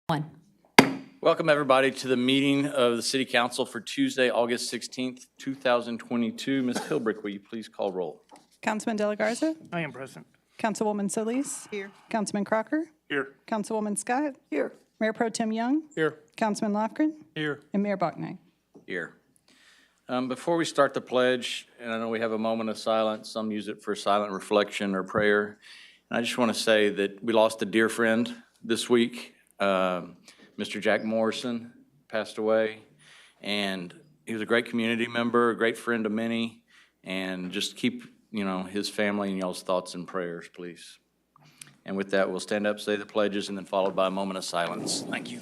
One. Welcome, everybody, to the meeting of the City Council for Tuesday, August 16th, 2022. Ms. Hilbrick, will you please call roll? Councilman De La Garza? I am present. Councilwoman Solis? Here. Councilman Crocker? Here. Councilwoman Scott? Here. Mayor Pro Tem Young? Here. Councilman Lofgren? Here. And Mayor Bauknight. Here. Before we start the pledge, and I know we have a moment of silence, some use it for silent reflection or prayer. And I just want to say that we lost a dear friend this week. Mr. Jack Morrison passed away, and he was a great community member, a great friend of many, and just keep, his family in y'all's thoughts and prayers, please. And with that, we'll stand up, say the pledges, and then followed by a moment of silence. Thank you.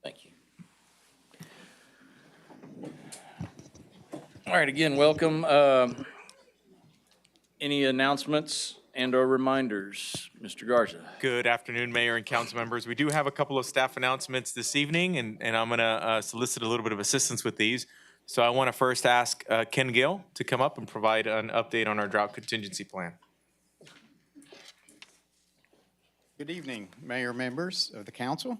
Thank you. All right, again, welcome. Any announcements and or reminders? Mr. Garza. Good afternoon, Mayor and council members. We do have a couple of staff announcements this evening, and I'm going to solicit a little bit of assistance with these. So I want to first ask Ken Gill to come up and provide an update on our drought contingency plan. Good evening, Mayor, members of the council.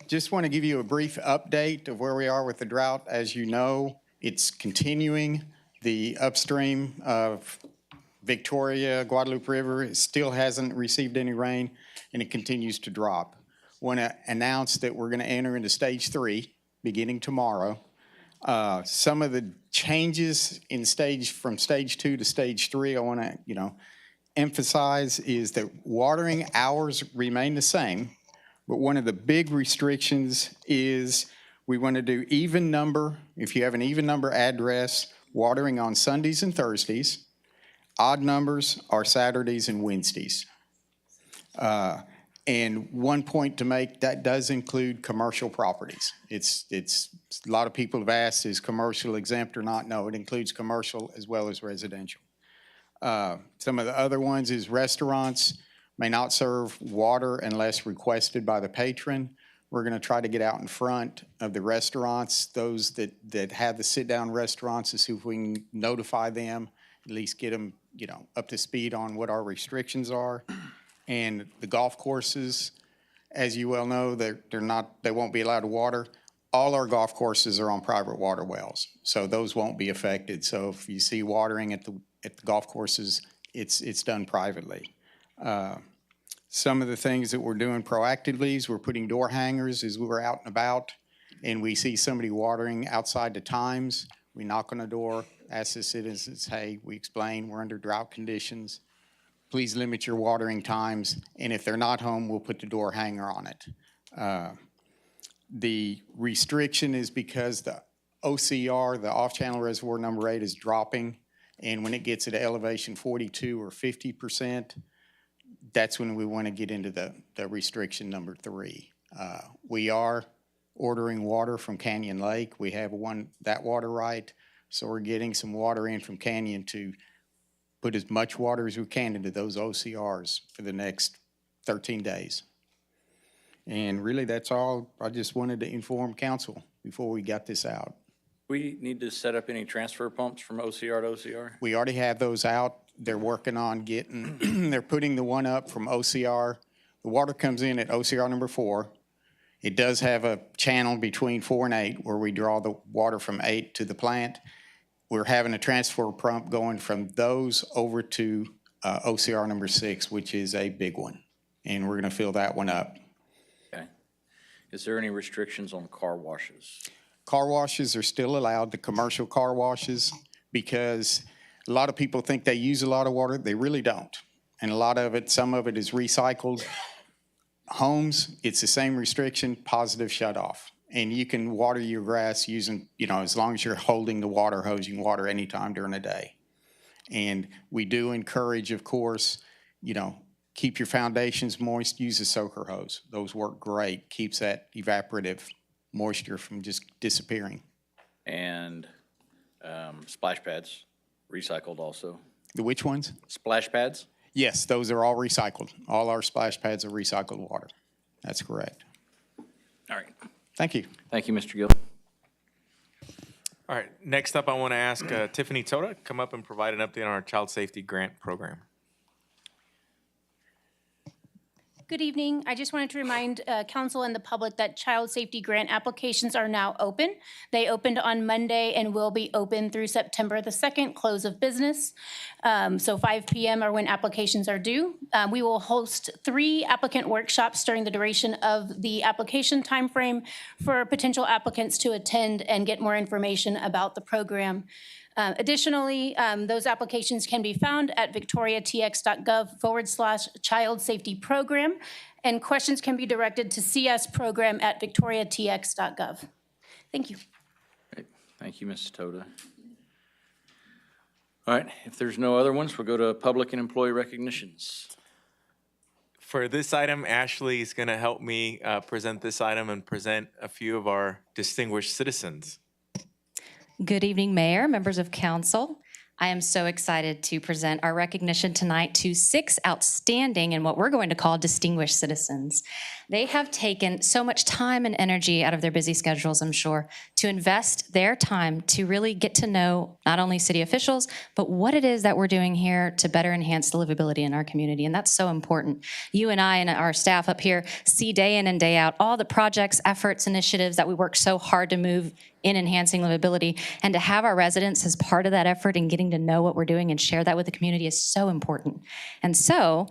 Just want to give you a brief update of where we are with the drought. As you know, it's continuing. The upstream of Victoria, Guadalupe River still hasn't received any rain, and it continues to drop. Want to announce that we're going to enter into stage 3 beginning tomorrow. Some of the changes in from stage 2 to stage 3, I want to emphasize is that watering hours remain the same. But one of the big restrictions is we want to do even number, if you have an even number address, watering on Sundays and Thursdays. Odd numbers are Saturdays and Wednesdays. And one point to make, that does include commercial properties. It's a lot of people have asked, is commercial exempt or not? No, it includes commercial as well as residential. Some of the other ones is restaurants may not serve water unless requested by the patron. We're going to try to get out in front of the restaurants, those that have the sit-down restaurants, to see if we can notify them, at least get them, up to speed on what our restrictions are. And the golf courses, as you well know, they won't be allowed to water. All our golf courses are on private water wells, so those won't be affected. So if you see watering at the golf courses, it's done privately. Some of the things that we're doing proactively is we're putting door hangers as we're out and about, and we see somebody watering outside the times. We knock on the door, ask the citizens, hey, we explain we're under drought conditions. Please limit your watering times, and if they're not home, we'll put the door hanger on it. The restriction is because the OCR, the off-channel reservoir number 8, is dropping, and when it gets at elevation 42 or 50%, that's when we want to get into the restriction number 3. We are ordering water from Canyon Lake. We have that water right, so we're getting some water in from Canyon to put as much water as we can into those OCRs for the next 13 days. And really, that's all. I just wanted to inform council before we got this out. We need to set up any transfer pumps from OCR to OCR? We already have those out. They're working on they're putting the one up from OCR. The water comes in at OCR number 4. It does have a channel between 4 and 8 where we draw the water from 8 to the plant. We're having a transfer pump going from those over to OCR number 6, which is a big one. And we're going to fill that one up. Okay. Is there any restrictions on car washes? Car washes are still allowed, the commercial car washes, because a lot of people think they use a lot of water. They really don't. And a lot of it, some of it is recycled. Homes, it's the same restriction, positive shut off. And you can water your grass using, as long as you're holding the water hose, you can water anytime during the day. And we do encourage, of course, keep your foundations moist, use a soaker hose. Those work great, keeps that evaporative moisture from just disappearing. And splash pads, recycled also. Which ones? Splash pads? Yes, those are all recycled. All our splash pads are recycled water. That's correct. All right. Thank you. Thank you, Mr. Gill. All right, next up, I want to ask Tiffany Toda come up and provide an update on our child safety grant program. Good evening. I just wanted to remind council and the public that child safety grant applications are now open. They opened on Monday and will be open through September the 2nd, close of business. So 5 p.m. are when applications are due. We will host 3 applicant workshops during the duration of the application timeframe for potential applicants to attend and get more information about the program. Additionally, those applications can be found at victoriatx.gov/child safety program, and questions can be directed to csprogram@victoriatx.gov. Thank you. Great. Thank you, Mrs. Toda. All right, if there's no other ones, we'll go to public and employee recognitions. For this item, Ashley is going to help me present this item and present a few of our distinguished citizens. Good evening, Mayor, members of council. I am so excited to present our recognition tonight to 6 outstanding and what we're going to call distinguished citizens. They have taken so much time and energy out of their busy schedules, I'm sure, to invest their time to really get to know not only city officials, but what it is that we're doing here to better enhance the livability in our community. And that's so important. You and I and our staff up here see day in and day out all the projects, efforts, initiatives that we work so hard to move in enhancing livability, and to have our residents as part of that effort and getting to know what we're doing and share that with the community is so important. And so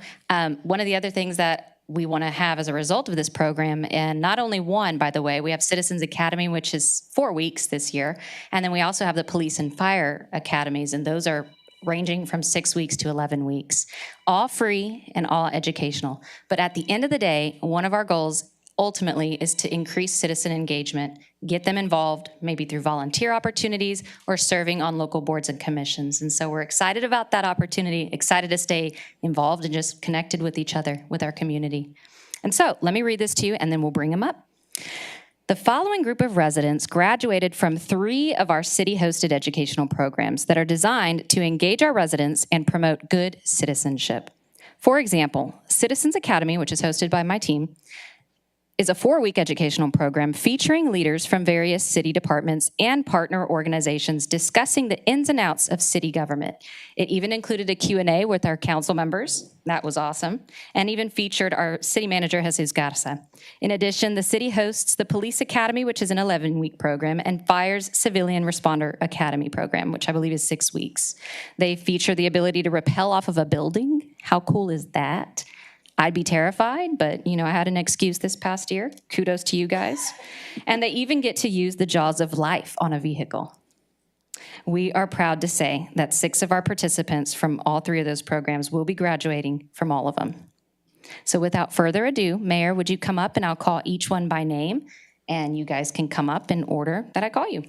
one of the other things that we want to have as a result of this program, and not only one, by the way, we have Citizens Academy, which is 4 weeks this year, and then we also have the Police and Fire Academies, and those are ranging from 6 weeks to 11 weeks, all free and all educational. But at the end of the day, one of our goals ultimately is to increase citizen engagement, get them involved, maybe through volunteer opportunities or serving on local boards and commissions. And so we're excited about that opportunity, excited to stay involved and just connected with each other, with our community. And so let me read this to you and then we'll bring them up. The following group of residents graduated from 3 of our city-hosted educational programs that are designed to engage our residents and promote good citizenship. For example, Citizens Academy, which is hosted by my team, is a 4-week educational program featuring leaders from various city departments and partner organizations discussing the ins and outs of city government. It even included a Q&A with our council members. That was awesome. And even featured our city manager, Jesus Garza. In addition, the city hosts the Police Academy, which is an 11-week program, and Fire's Civilian Responder Academy program, which I believe is 6 weeks. They feature the ability to rappel off of a building. How cool is that? I'd be terrified, but I had an excuse this past year. Kudos to you guys. And they even get to use the jaws of life on a vehicle. We are proud to say that 6 of our participants from all 3 of those programs will be graduating from all of them. So without further ado, Mayor, would you come up and I'll call each one by name, and you guys can come up in order that I call you.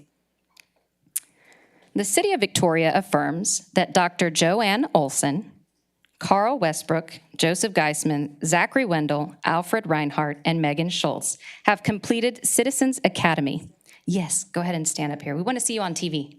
The City of Victoria affirms that Dr. Joanne Olson, Carl Westbrook, Joseph Geisman, Zachary Wendell, Alfred Reinhardt, and Megan Schultz have completed Citizens Academy. Yes, go ahead and stand up here. We want to see you on TV.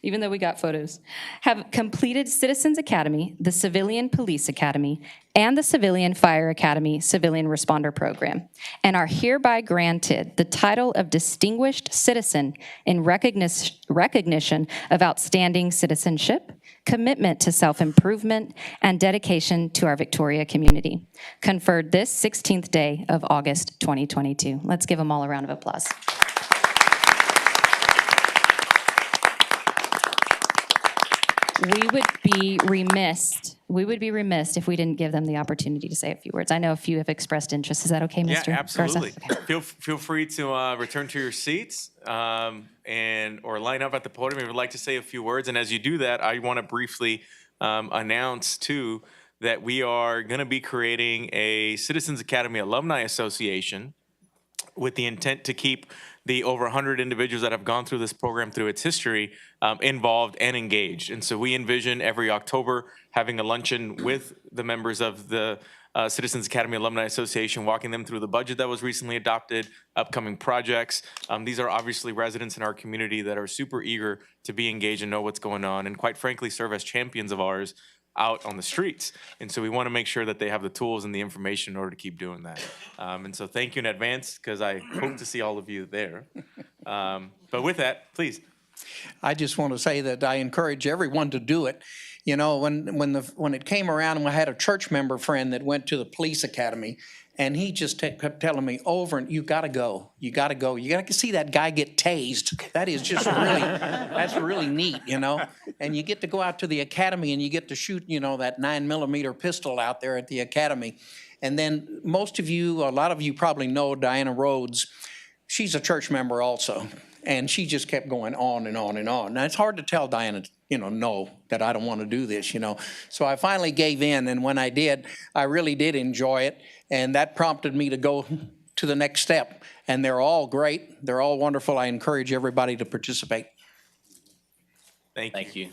Even though we got photos. Have completed Citizens Academy, the Civilian Police Academy, and the Civilian Fire Academy Civilian Responder Program, and are hereby granted the title of Distinguished Citizen in recognition of outstanding citizenship, commitment to self-improvement, and dedication to our Victoria community. Conferred this 16th day of August 2022. Let's give them all a round of applause. We would be remiss if we didn't give them the opportunity to say a few words. I know a few have expressed interest. Is that okay, Mr. Yeah, absolutely. Garza? Okay. Feel free to return to your seats or line up at the podium if you'd like to say a few words. And as you do that, I want to briefly announce too that we are going to be creating a Citizens Academy Alumni Association with the intent to keep the over 100 individuals that have gone through this program through its history involved and engaged. And so we envision every October having a luncheon with the members of the Citizens Academy Alumni Association, walking them through the budget that was recently adopted, upcoming projects. These are obviously residents in our community that are super eager to be engaged and know what's going on, and quite frankly serve as champions of ours out on the streets. And so we want to make sure that they have the tools and the information in order to keep doing that. And so thank you in advance, because I hope to see all of you there. But with that, please. I just want to say that I encourage everyone to do it. You know, when it came around, and I had a church member friend that went to the police academy, and he just kept telling me over and you got to go, you got to go, you got to see that guy get tased. That is just really, that's really neat, you know. And you get to go out to the academy and you get to shoot, you know, that 9mm pistol out there at the academy. And then most of you, a lot of you probably know Diana Rhodes. She's a church member also. And she just kept going on and on and on. Now, it's hard to tell Diana, you know, no, that I don't want to do this, you know. So I finally gave in, and when I did, I really did enjoy it, and that prompted me to go to the next step. And they're all great. They're all wonderful. I encourage everybody to participate. Thank you. Thank you.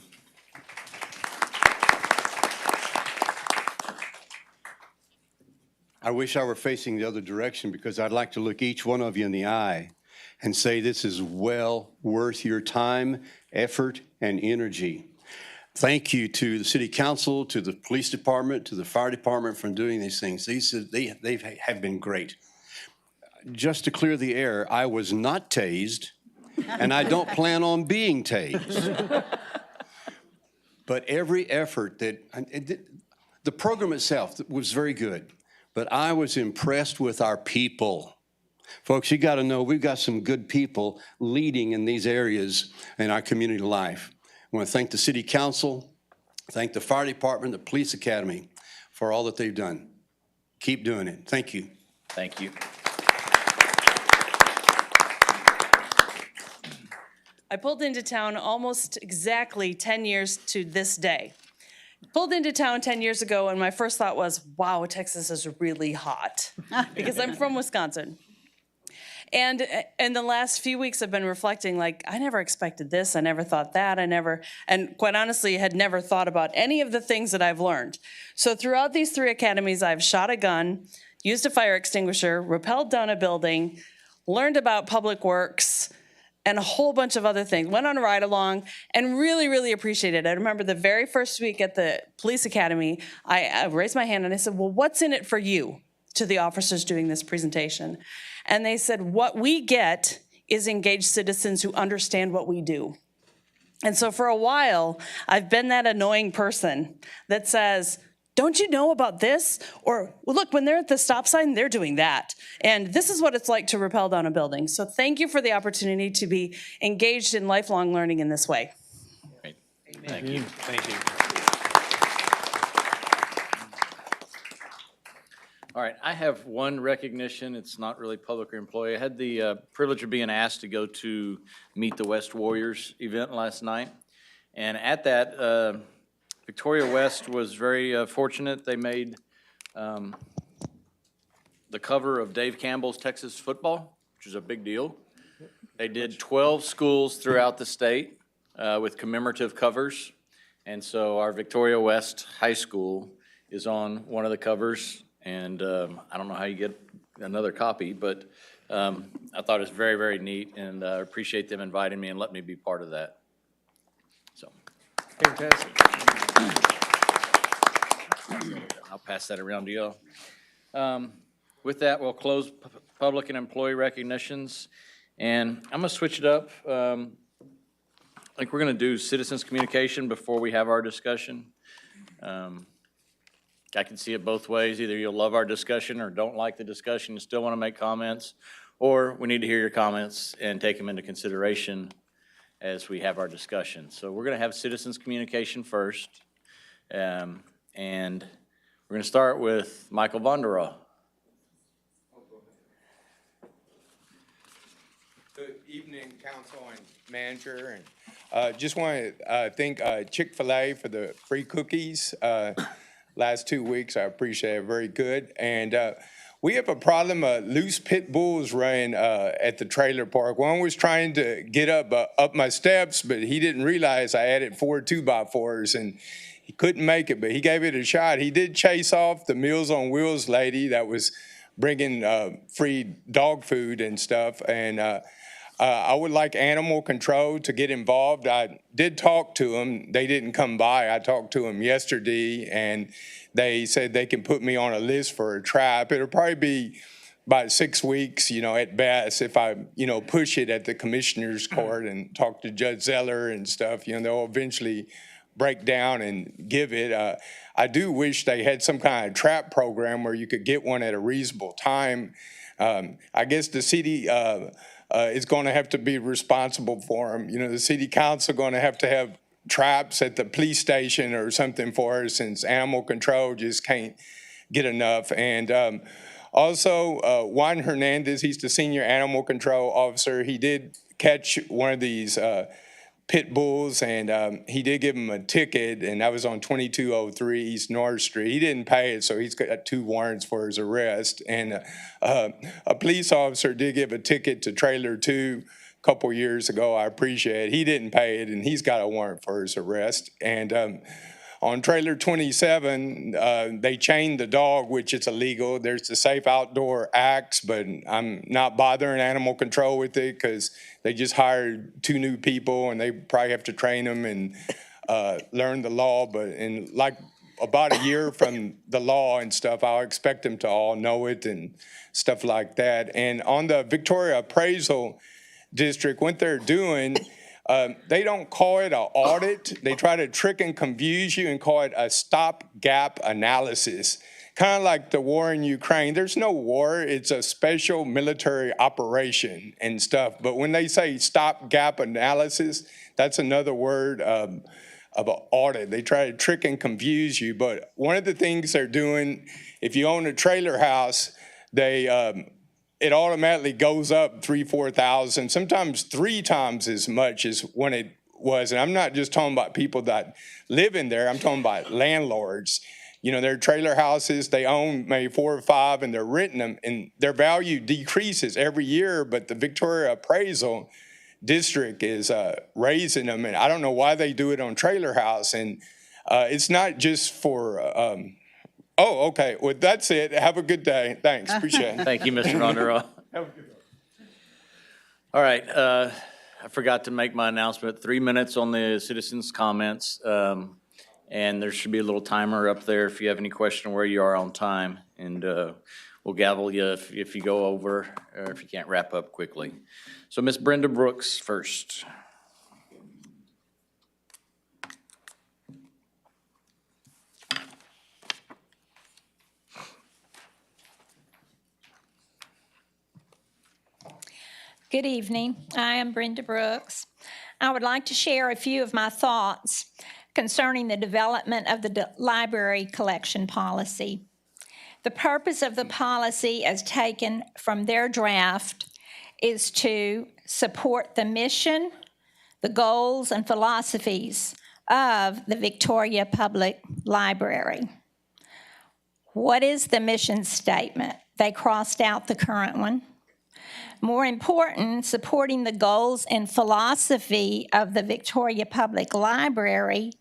I wish I were facing the other direction, because I'd like to look each one of you in the eye and say this is well worth your time, effort, and energy. Thank you to the city council, to the police department, to the fire department for doing these things. They have been great. Just to clear the air, I was not tased, and I don't plan on being tased. But every effort the program itself was very good, but I was impressed with our people. Folks, you got to know we've got some good people leading in these areas in our community life. I want to thank the city council, thank the fire department, the police academy for all that they've done. Keep doing it. Thank you. Thank you. I pulled into town almost exactly 10 years to this day. Pulled into town 10 years ago, and my first thought was, wow, Texas is really hot, because I'm from Wisconsin. And in the last few weeks, I've been reflecting, like, I never expected this. I never thought that. And quite honestly, had never thought about any of the things that I've learned. So throughout these 3 academies, I've shot a gun, used a fire extinguisher, rappelled down a building, learned about public works, and a whole bunch of other things. Went on a ride along and really, really appreciated it. I remember the very first week at the police academy, I raised my hand and I said, well, what's in it for you? To the officers doing this presentation. And they said, what we get is engaged citizens who understand what we do. And so for a while, I've been that annoying person that says, don't you know about this? Or, well, look, when they're at the stop sign, they're doing that. And this is what it's like to rappel down a building. So thank you for the opportunity to be engaged in lifelong learning in this way. Great. Thank you. Thank you. All right, I have one recognition. It's not really public or employee. I had the privilege of being asked to go to Meet the West Warriors event last night. And at that, Victoria West was very fortunate. They made the cover of Dave Campbell's Texas Football, which is a big deal. They did 12 schools throughout the state with commemorative covers. And so our Victoria West High School is on one of the covers. And I don't know how you get another copy, but I thought it was very, very neat, and I appreciate them inviting me and letting me be part of that. So. Fantastic. I'll pass that around to y'all. With that, we'll close public and employee recognitions, and I'm going to switch it up. I think we're going to do citizens communication before we have our discussion. I can see it both ways. Either you'll love our discussion or don't like the discussion and still want to make comments, or we need to hear your comments and take them into consideration as we have our discussion. So we're going to have citizens communication first, and we're going to start with Michael Vonderau. Good evening, council and manager, and just want to thank Chick-fil-A for the free cookies. last 2 weeks. I appreciate it. Very good. And we have a problem, loose pit bulls running at the trailer park. One was trying to get up my steps, but he didn't realize I added 4 2x4s, and he couldn't make it, but he gave it a shot. He did chase off the Meals on Wheels lady that was bringing free dog food and stuff, and I would like animal control to get involved. I did talk to them. They didn't come by. I talked to them yesterday, and they said they can put me on a list for a trap. It'll probably be about 6 weeks, at best, if I, push it at the commissioner's court and talk to Judge Zeller and stuff. They'll eventually break down and give it. I do wish they had some kind of trap program where you could get one at a reasonable time. I guess the city is going to have to be responsible for them. The city council going to have traps at the police station or something for us, since animal control just can't get enough. And also, Juan Hernandez, he's the senior animal control officer. He did catch one of these pit bulls, and he did give him a ticket, and that was on 2203 East North Street. He didn't pay it, so he's got 2 warrants for his arrest. And a police officer did give a ticket to Trailer 2 a couple years ago. I appreciate it. He didn't pay it, and he's got a warrant for his arrest. And on Trailer 27, they chained the dog, which is illegal. There's the Safe Outdoor Acts, but I'm not bothering animal control with it because they just hired 2 new people, and they probably have to train them and learn the law. But in like about a year from the law and stuff, I'll expect them to all know it and stuff like that. And on the Victoria Appraisal District, what they're doing, they don't call it an audit. They try to trick and confuse you and call it a stopgap analysis. Kind of like the war in Ukraine. There's no war. It's a special military operation and stuff. But when they say stopgap analysis, that's another word of an audit. They try to trick and confuse you. But one of the things they're doing, if you own a trailer house, it automatically goes up 3,000-4,000, sometimes 3 times as much as when it was. And I'm not just talking about people that live in there. I'm talking about landlords. Their trailer houses, they own maybe 4 or 5, and they're renting them, and their value decreases every year. But the Victoria Appraisal District is raising them, and I don't know why they do it on trailer house. And it's not just for oh, okay. Well, that's it. Have a good day. Thanks. Appreciate it. Thank you, Mr. Rondeau. All right. I forgot to make my announcement. 3 minutes on the citizens' comments. And there should be a little timer up there if you have any question where you are on time. And we'll gavel you if you go over or if you can't wrap up quickly. So Ms. Brenda Brooks first. Good evening. I am Brenda Brooks. I would like to share a few of my thoughts concerning the development of the library collection policy. The purpose of the policy, as taken from their draft, is to support the mission, the goals, and philosophies of the Victoria Public Library. What is the mission statement? They crossed out the current one. More important, supporting the goals and philosophy of the Victoria Public Library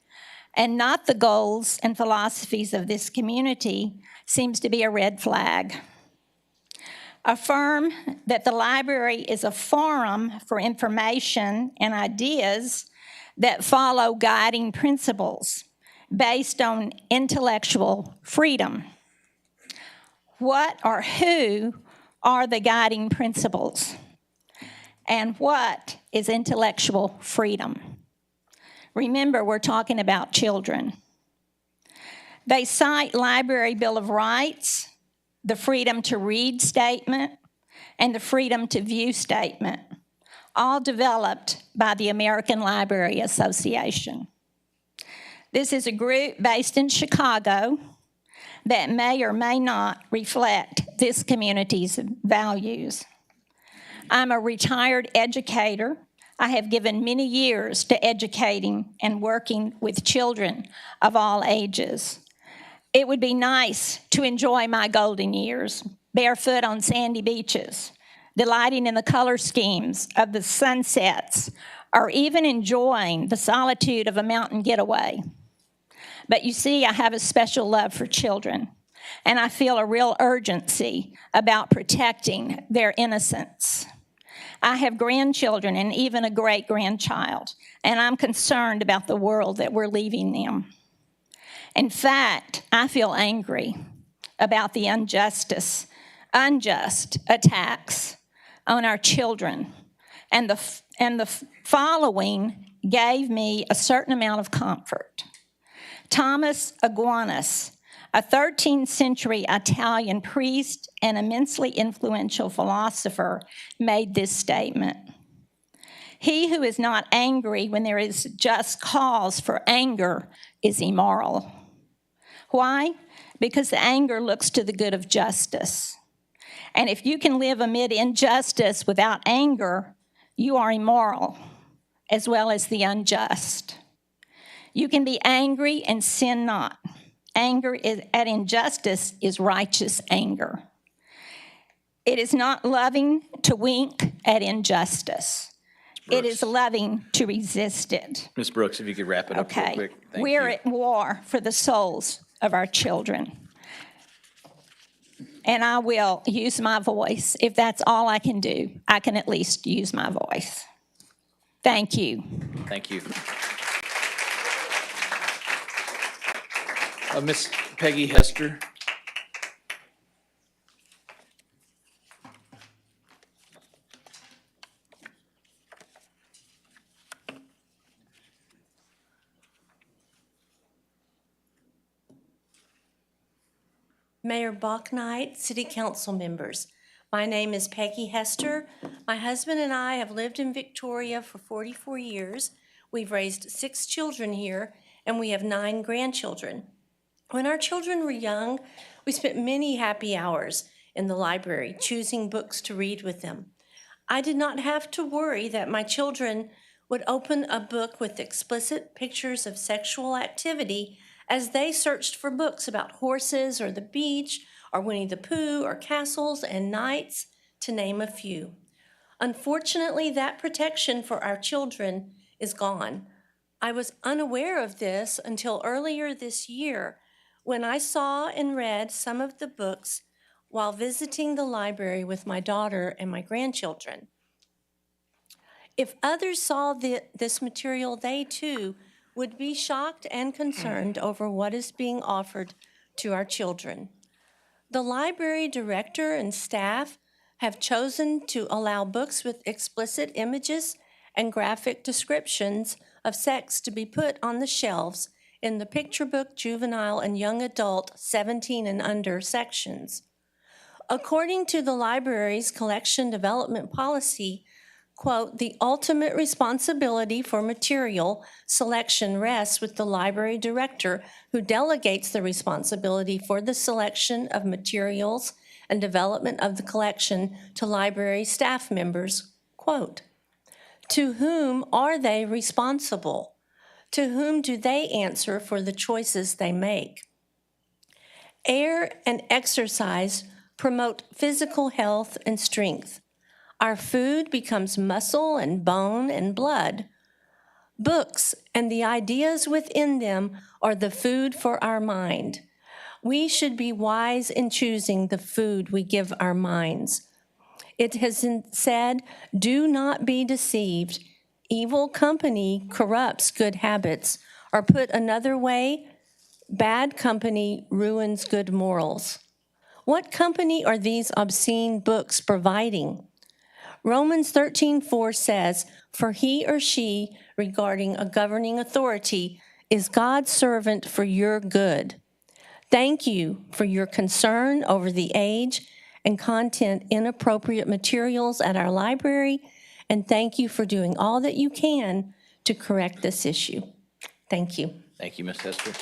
and not the goals and philosophies of this community seems to be a red flag. Affirm that the library is a forum for information and ideas that follow guiding principles based on intellectual freedom. What or who are the guiding principles? And what is intellectual freedom? Remember, we're talking about children. They cite Library Bill of Rights, the Freedom to Read statement, and the Freedom to View statement, all developed by the American Library Association. This is a group based in Chicago that may or may not reflect this community's values. I'm a retired educator. I have given many years to educating and working with children of all ages. It would be nice to enjoy my golden years, barefoot on sandy beaches, delighting in the color schemes of the sunsets, or even enjoying the solitude of a mountain getaway. But you see, I have a special love for children, and I feel a real urgency about protecting their innocence. I have grandchildren and even a great-grandchild, and I'm concerned about the world that we're leaving them. In fact, I feel angry about the unjust attacks on our children, and the following gave me a certain amount of comfort. Thomas Aquinas, a 13th century Italian priest and immensely influential philosopher, made this statement: "He who is not angry when there is just cause for anger is immoral." Why? Because the anger looks to the good of justice. And if you can live amid injustice without anger, you are immoral, as well as the unjust. You can be angry and sin not. Anger at injustice is righteous anger. It is not loving to wink at injustice. It is loving to resist it. Ms. Brooks, if you could wrap it up real Okay. quick. Thank We're you. at war for the souls of our children. And I will use my voice. If that's all I can do, I can at least use my voice. Thank you. Thank you. Miss Peggy Hester. Mayor Bauknight, City Council members. My name is Peggy Hester. My husband and I have lived in Victoria for 44 years. We've raised 6 children here, and we have 9 grandchildren. When our children were young, we spent many happy hours in the library, choosing books to read with them. I did not have to worry that my children would open a book with explicit pictures of sexual activity as they searched for books about horses or the beach or Winnie the Pooh or castles and knights, to name a few. Unfortunately, that protection for our children is gone. I was unaware of this until earlier this year when I saw and read some of the books while visiting the library with my daughter and my grandchildren. If others saw this material, they too would be shocked and concerned over what is being offered to our children. The library director and staff have chosen to allow books with explicit images and graphic descriptions of sex to be put on the shelves in the picture book, juvenile, and young adult 17 and under sections. According to the library's collection development policy, quote, "The ultimate responsibility for material selection rests with the library director, who delegates the responsibility for the selection of materials and development of the collection to library staff members," quote. To whom are they responsible? To whom do they answer for the choices they make? Air and exercise promote physical health and strength. Our food becomes muscle and bone and blood. Books and the ideas within them are the food for our mind. We should be wise in choosing the food we give our minds. It has been said, "Do not be deceived. Evil company corrupts good habits," or put another way, bad company ruins good morals. What company are these obscene books providing? Romans 13:4 says, "For he or she, regarding a governing authority, is God's servant for your good." Thank you for your concern over the age and content inappropriate materials at our library, and thank you for doing all that you can to correct this issue. Thank you. Thank you, Ms. Hester.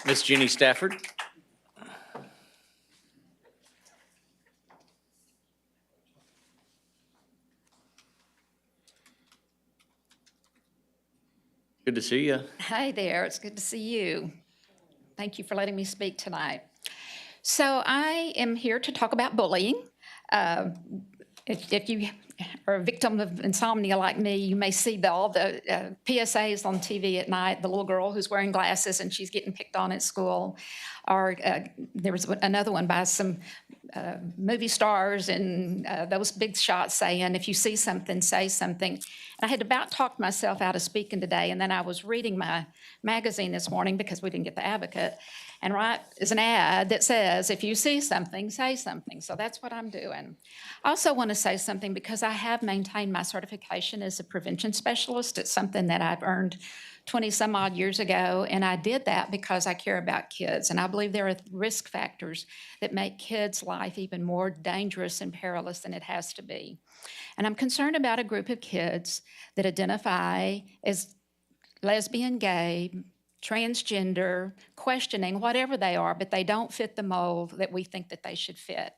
Ms. Jenny Stafford. Good to see you. Hi there, it's good to see you. Thank you for letting me speak tonight. So I am here to talk about bullying. If you are a victim of insomnia like me, you may see all the PSAs on TV at night, the little girl who's wearing glasses and she's getting picked on at school. Or there was another one by some movie stars and those big shots saying, if you see something, say something. And I had about talked myself out of speaking today, and then I was reading my magazine this morning because we didn't get the Advocate, and right is an ad that says, if you see something, say something. So that's what I'm doing. I also want to say something because I have maintained my certification as a prevention specialist. It's something that I've earned 20 some odd years ago, and I did that because I care about kids, and I believe there are risk factors that make kids' life even more dangerous and perilous than it has to be. And I'm concerned about a group of kids that identify as lesbian, gay, transgender, questioning, whatever they are, but they don't fit the mold that we think that they should fit.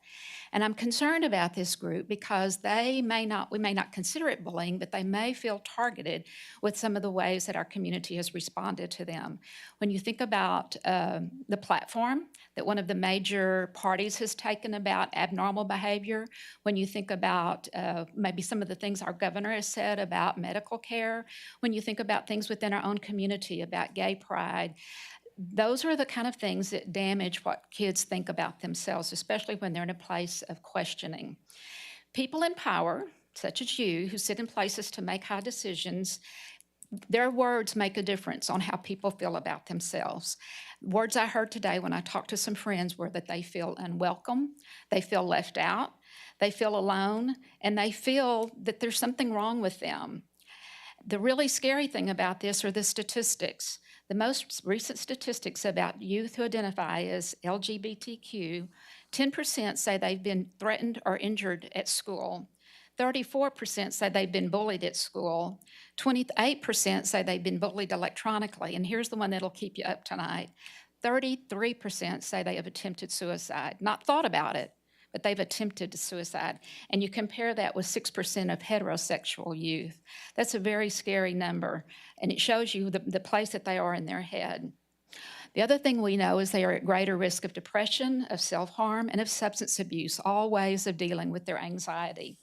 And I'm concerned about this group because we may not consider it bullying, but they may feel targeted with some of the ways that our community has responded to them. When you think about the platform that one of the major parties has taken about abnormal behavior, when you think about maybe some of the things our governor has said about medical care, when you think about things within our own community about gay pride, those are the kind of things that damage what kids think about themselves, especially when they're in a place of questioning. People in power, such as you, who sit in places to make high decisions, their words make a difference on how people feel about themselves. Words I heard today when I talked to some friends were that they feel unwelcome, they feel left out, they feel alone, and they feel that there's something wrong with them. The really scary thing about this are the statistics. The most recent statistics about youth who identify as LGBTQ, 10% say they've been threatened or injured at school. 34% say they've been bullied at school. 28% say they've been bullied electronically. And here's the one that'll keep you up tonight. 33% say they have attempted suicide. Not thought about it, but they've attempted suicide. And you compare that with 6% of heterosexual youth. That's a very scary number, and it shows you the place that they are in their head. The other thing we know is they are at greater risk of depression, of self-harm, and of substance abuse, all ways of dealing with their anxiety.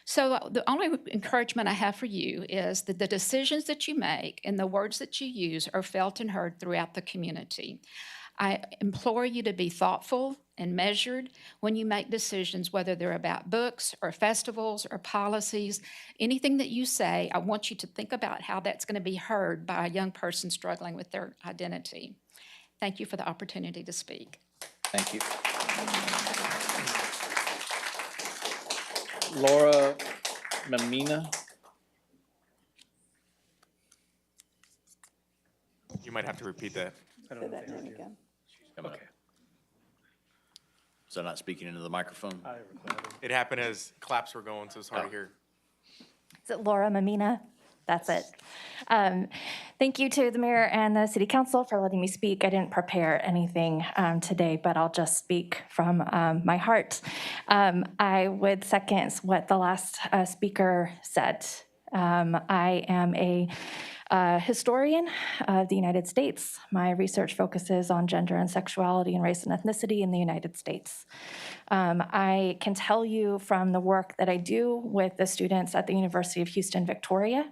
So the only encouragement I have for you is that the decisions that you make and the words that you use are felt and heard throughout the community. I implore you to be thoughtful and measured when you make decisions, whether they're about books or festivals or policies. Anything that you say, I want you to think about how that's going to be heard by a young person struggling with their identity. Thank you for the opportunity to speak. Thank you. Laura Mamina. You might have to repeat that. Okay. So not speaking into the microphone? It happened as claps were going, so it's hard to hear. Is it Laura Mamina? That's it. Thank you to the mayor and the city council for letting me speak. I didn't prepare anything today, but I'll just speak from my heart. I would second what the last speaker said. I am a historian of the United States. My research focuses on gender and sexuality and race and ethnicity in the United States. I can tell you from the work that I do with the students at the University of Houston, Victoria,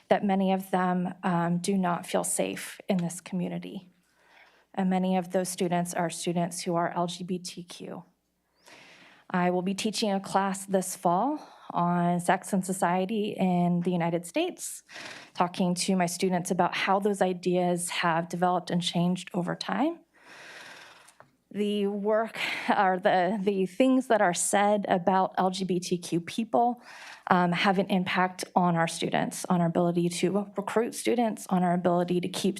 that many of them do not feel safe in this community. And many of those students are students who are LGBTQ. I will be teaching a class this fall on sex and society in the United States, talking to my students about how those ideas have developed and changed over time. The work or the things that are said about LGBTQ people have an impact on our students, on our ability to recruit students, on our ability to keep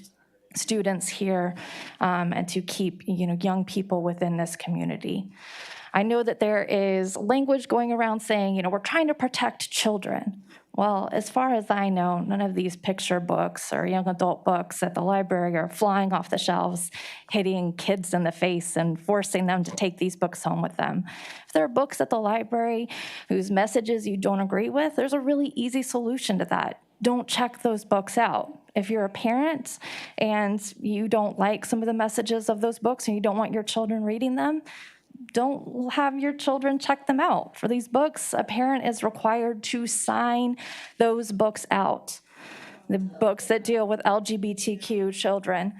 students here, and to keep young people within this community. I know that there is language going around saying, we're trying to protect children. Well, as far as I know, none of these picture books or young adult books at the library are flying off the shelves, hitting kids in the face and forcing them to take these books home with them. If there are books at the library whose messages you don't agree with, there's a really easy solution to that. don't check those books out. If you're a parent and you don't like some of the messages of those books and you don't want your children reading them, don't have your children check them out. For these books, a parent is required to sign those books out. The books that deal with LGBTQ children.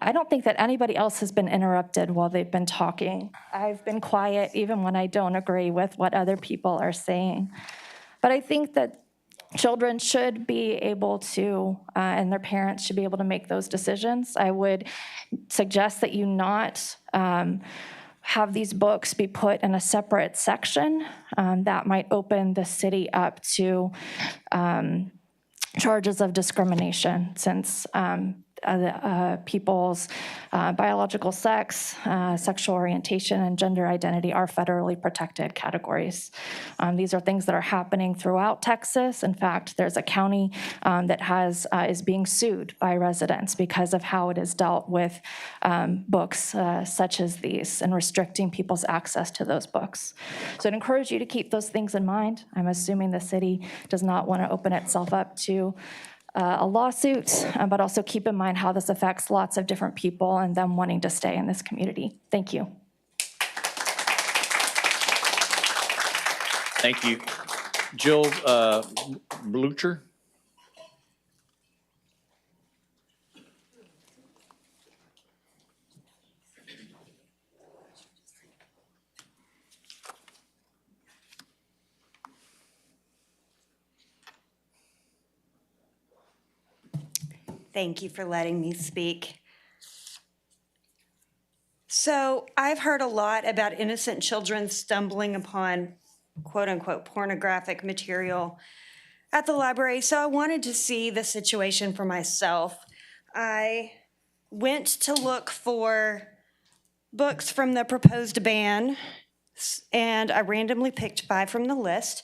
I don't think that anybody else has been interrupted while they've been talking. I've been quiet even when I don't agree with what other people are saying. But I think that children should be able to, and their parents should be able to make those decisions. I would suggest that you not have these books be put in a separate section. That might open the city up to charges of discrimination, since people's biological sex, sexual orientation, and gender identity are federally protected categories. These are things that are happening throughout Texas. In fact, there's a county that is being sued by residents because of how it is dealt with books such as these and restricting people's access to those books. So I'd encourage you to keep those things in mind. I'm assuming the city does not want to open itself up to a lawsuit, but also keep in mind how this affects lots of different people and them wanting to stay in this community. Thank you. Thank you. Gill Blucher? Thank you for letting me speak. So I've heard a lot about innocent children stumbling upon quote-unquote pornographic material at the library, so I wanted to see the situation for myself. I went to look for books from the proposed ban, and I randomly picked 5 from the list,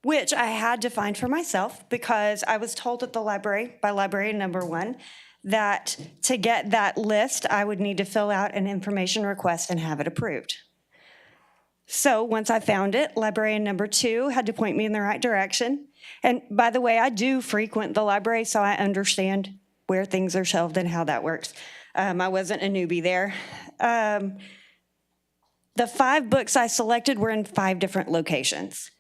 which I had to find for myself because I was told at the library, by librarian number 1, that to get that list, I would need to fill out an information request and have it approved. So once I found it, librarian number 2 had to point me in the right direction. And by the way, I do frequent the library, so I understand where things are shelved and how that works. I wasn't a newbie there. The 5 books I selected were in 5 different locations.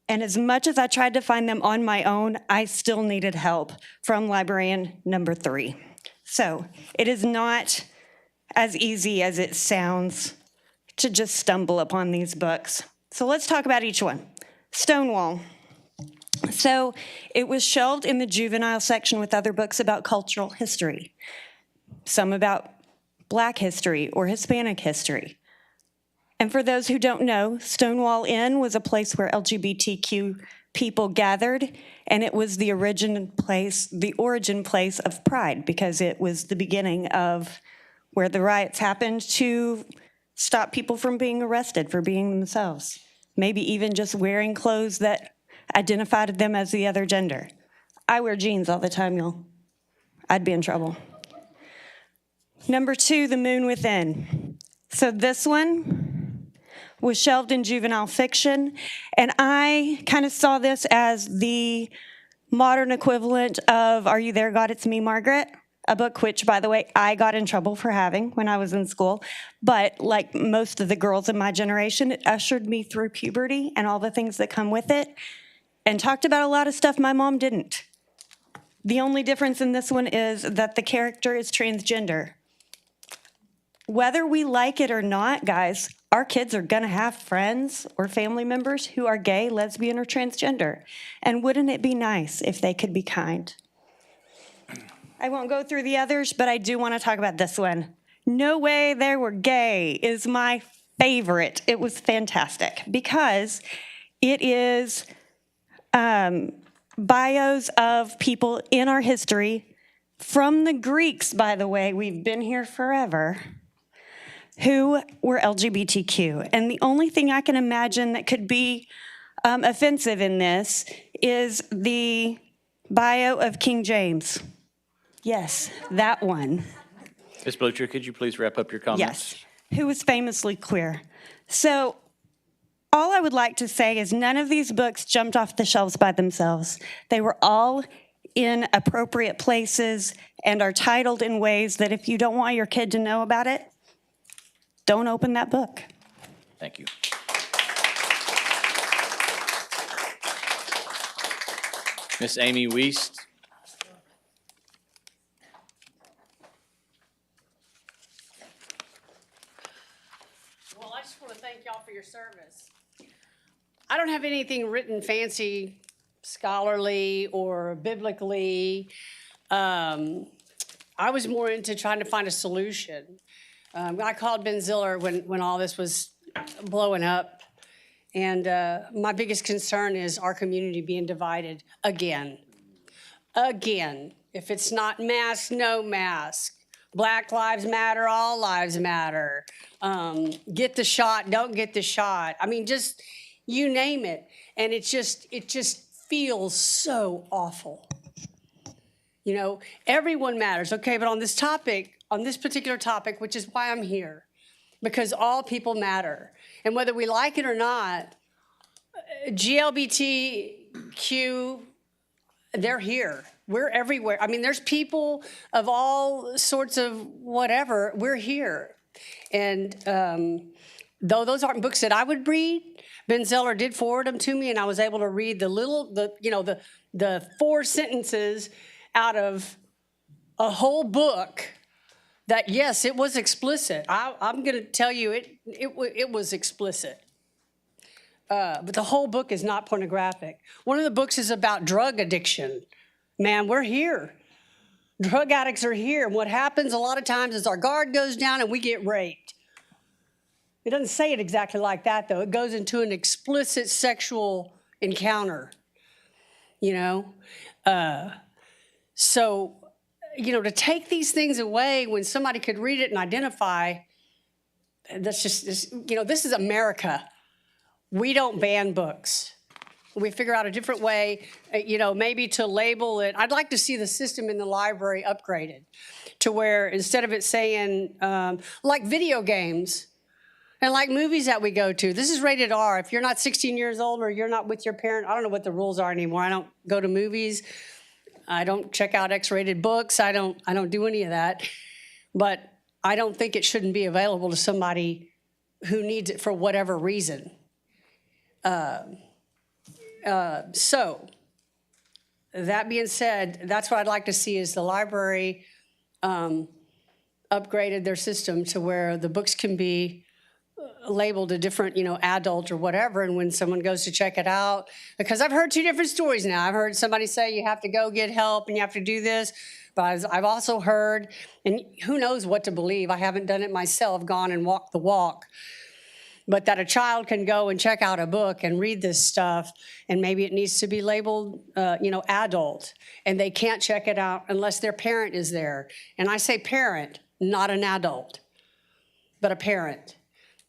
And as much as I tried to find them on my own, I still needed help from librarian number 3. So it is not as easy as it sounds to just stumble upon these books. So let's talk about each one. Stonewall. So it was shelved in the juvenile section with other books about cultural history, some about Black history or Hispanic history. And for those who don't know, Stonewall Inn was a place where LGBTQ people gathered, and it was the origin place of Pride, because it was the beginning of where the riots happened to stop people from being arrested for being themselves, maybe even just wearing clothes that identified them as the other gender. I wear jeans all the time, y'all. I'd be in trouble. Number 2, The Moon Within. So this one was shelved in juvenile fiction, and I kind of saw this as the modern equivalent of Are You There, God? It's Me, Margaret, a book which, by the way, I got in trouble for having when I was in school. But like most of the girls in my generation, it ushered me through puberty and all the things that come with it, and talked about a lot of stuff my mom didn't. The only difference in this one is that the character is transgender. Whether we like it or not, guys, our kids are gonna have friends or family members who are gay, lesbian, or transgender. And wouldn't it be nice if they could be kind? I won't go through the others, but I do wanna talk about this one. No Way They Were Gay is my favorite. It was fantastic because it is bios of people in our history, from the Greeks, by the way, we've been here forever, who were LGBTQ. And the only thing I can imagine that could be offensive in this is the bio of King James. Yes, that one. Ms. Blucher, could you please wrap up your comments? Yes, who was famously queer. So All I would like to say is none of these books jumped off the shelves by themselves. They were all in appropriate places and are titled in ways that if you don't want your kid to know about it, don't open that book. Thank you. Miss Amy Wiest. Well, I just want to thank y'all for your service. I don't have anything written fancy, scholarly or biblically. I was more into trying to find a solution. I called Ben Ziller when all this was blowing up. And my biggest concern is our community being divided again. Again. If it's not mask, no mask. Black lives matter, all lives matter. Get the shot, don't get the shot. I mean, just you name it. And it just feels so awful. You know, everyone matters. Okay, but on this topic, on this particular topic, which is why I'm here, because all people matter. And whether we like it or not, GLBTQ, they're here. We're everywhere. I mean, there's people of all sorts of whatever. We're here. And though those aren't books that I would read, Ben Zeller did forward them to me, and I was able to read the 4 sentences out of a whole book that, yes, it was explicit. I'm going to tell you it was explicit. But the whole book is not pornographic. One of the books is about drug addiction. Man, we're here. Drug addicts are here. And what happens a lot of times is our guard goes down and we get raped. It doesn't say it exactly like that, though. It goes into an explicit sexual encounter, you know? So, you know, to take these things away when somebody could read it and identify, that's just, you know, this is America. We don't ban books. We figure out a different way, you know, maybe to label it. I'd like to see the system in the library upgraded to where instead of it saying, like video games and like movies that we go to, this is rated R. If you're not 16 years old or you're not with your parent, I don't know what the rules are anymore. I don't go to movies. I don't check out X-rated books. I don't do any of that. But I don't think it shouldn't be available to somebody who needs it for whatever reason. So that being said, that's what I'd like to see is the library upgraded their system to where the books can be labeled a different, you know, adult or whatever. And when someone goes to check it out, because I've heard 2 different stories now. I've heard somebody say you have to go get help and you have to do this. But I've also heard, and who knows what to believe. I haven't done it myself, gone and walked the walk. But that a child can go and check out a book and read this stuff, and maybe it needs to be labeled, you know, adult, and they can't check it out unless their parent is there. And I say parent, not an adult, but a parent.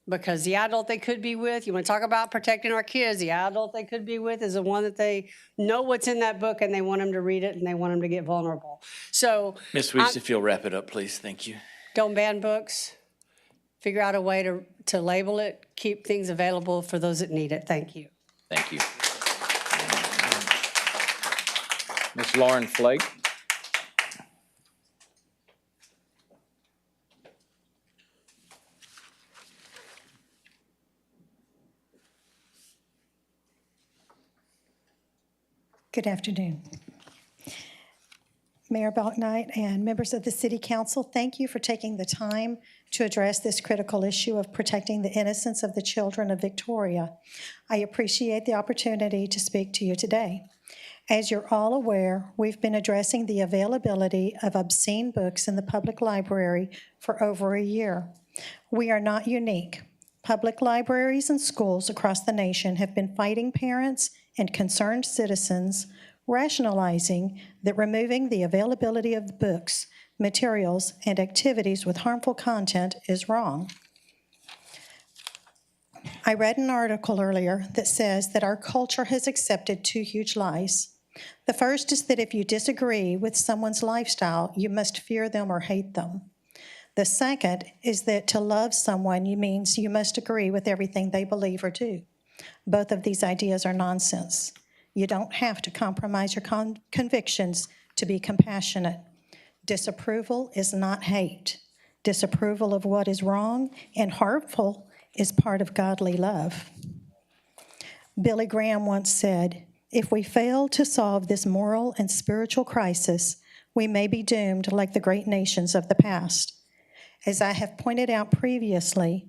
Because the adult they could be with, you want to talk about protecting our kids, the adult they could be with is the one that they know what's in that book and they want them to read it and they want them to get vulnerable. So, Ms. Wiest, if you'll wrap it up, please. Thank you. Don't ban books. Figure out a way to label it, keep things available for those that need it. Thank you. Thank you. Ms. Lauren Flake. Good afternoon. Mayor Bauknight and members of the City Council, thank you for taking the time to address this critical issue of protecting the innocence of the children of Victoria. I appreciate the opportunity to speak to you today. As you're all aware, we've been addressing the availability of obscene books in the public library for over a year. We are not unique. Public libraries and schools across the nation have been fighting parents and concerned citizens, rationalizing that removing the availability of books, materials, and activities with harmful content is wrong. I read an article earlier that says that our culture has accepted 2 huge lies. The first is that if you disagree with someone's lifestyle, you must fear them or hate them. The second is that to love someone means you must agree with everything they believe or do. Both of these ideas are nonsense. You don't have to compromise your convictions to be compassionate. Disapproval is not hate. Disapproval of what is wrong and harmful is part of godly love. Billy Graham once said, "If we fail to solve this moral and spiritual crisis, we may be doomed like the great nations of the past." As I have pointed out previously,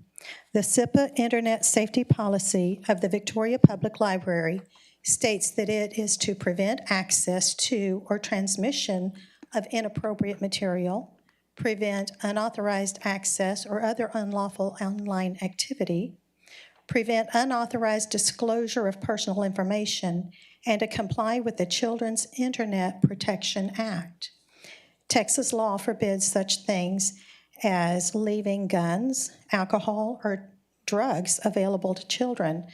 the SIPA Internet Safety Policy of the Victoria Public Library states that it is to prevent access to or transmission of inappropriate material, prevent unauthorized access or other unlawful online activity, prevent unauthorized disclosure of personal information, and to comply with the Children's Internet Protection Act. Texas law forbids such things as leaving guns, alcohol, or drugs available to children,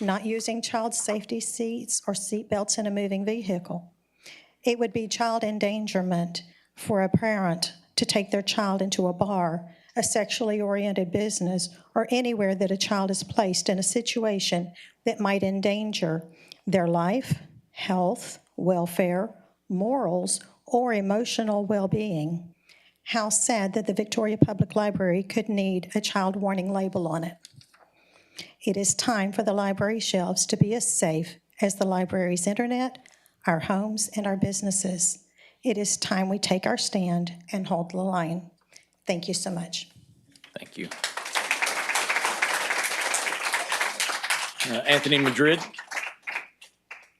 not using child safety seats or seat belts in a moving vehicle. It would be child endangerment for a parent to take their child into a bar, a sexually oriented business, or anywhere that a child is placed in a situation that might endanger their life, health, welfare, morals, or emotional well-being. How sad that the Victoria Public Library could need a child warning label on it. It is time for the library shelves to be as safe as the library's internet, our homes, and our businesses. It is time we take our stand and hold the line. Thank you so much. Thank you. Anthony Madrid.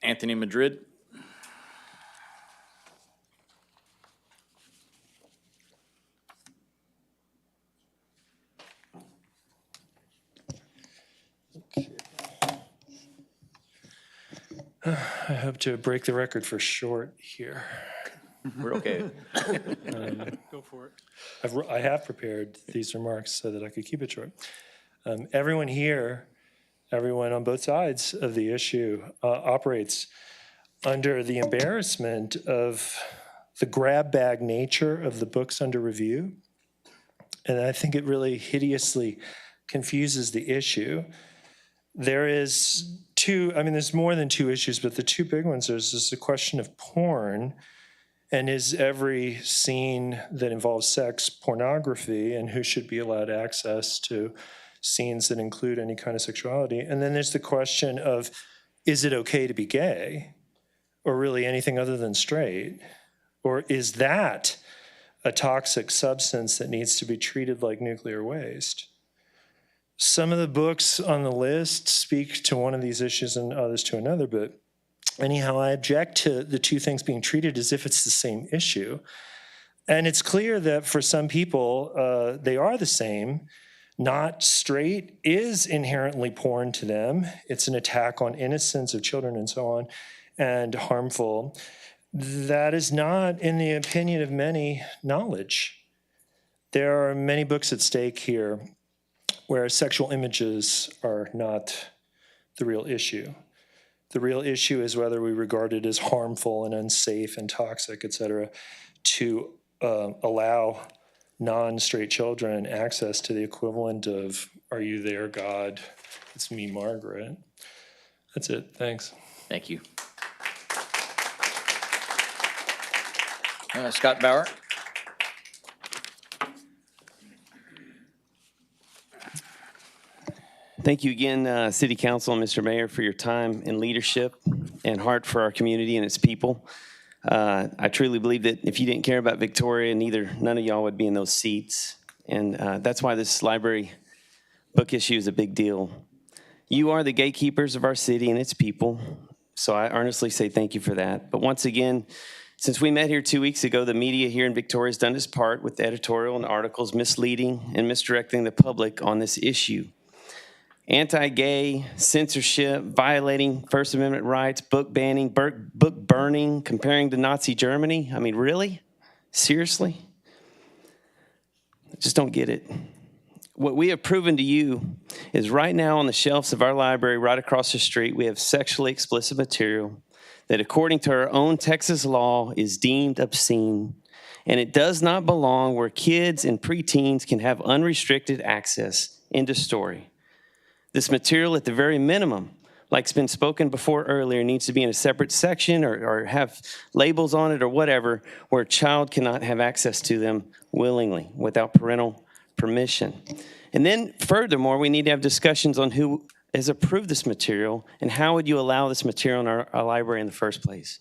Anthony Madrid. I hope to break the record for short here. We're okay. Go for it. I have prepared these remarks so that I could keep it short. Everyone here, everyone on both sides of the issue operates under the embarrassment of the grab bag nature of the books under review. And I think it really hideously confuses the issue. There's more than two issues, but the two big ones, there's just the question of porn, and is every scene that involves sex pornography, and who should be allowed access to scenes that include any kind of sexuality? And then there's the question of, is it okay to be gay, or really anything other than straight? Or is that a toxic substance that needs to be treated like nuclear waste? Some of the books on the list speak to one of these issues and others to another, but anyhow, I object to the two things being treated as if it's the same issue. And it's clear that for some people, they are the same. Not straight is inherently porn to them. It's an attack on innocence of children and so on, and harmful. That is not, in the opinion of many, knowledge. There are many books at stake here where sexual images are not the real issue. The real issue is whether we regard it as harmful and unsafe and toxic, et cetera, to allow non-straight children access to the equivalent of, "Are you there, God? It's me, Margaret." That's it. Thanks. Thank you. Scott Bauer. Thank you again, City Council and Mr. Mayor, for your time and leadership and heart for our community and its people. I truly believe that if you didn't care about Victoria, none of y'all would be in those seats. And that's why this library book issue is a big deal. You are the gatekeepers of our city and its people, so I earnestly say thank you for that. But once again, since we met here 2 weeks ago, the media here in Victoria has done its part with editorial and articles misleading and misdirecting the public on this issue. Anti-gay, censorship, violating First Amendment rights, book banning, book burning, comparing to Nazi Germany. I mean, really? Seriously? I just don't get it. What we have proven to you is right now on the shelves of our library right across the street, we have sexually explicit material that according to our own Texas law is deemed obscene, and it does not belong where kids and preteens can have unrestricted access. End of story. This material, at the very minimum, like's been spoken before earlier, needs to be in a separate section or have labels on it or whatever, where a child cannot have access to them willingly without parental permission. And then furthermore, we need to have discussions on who has approved this material and how would you allow this material in our library in the first place.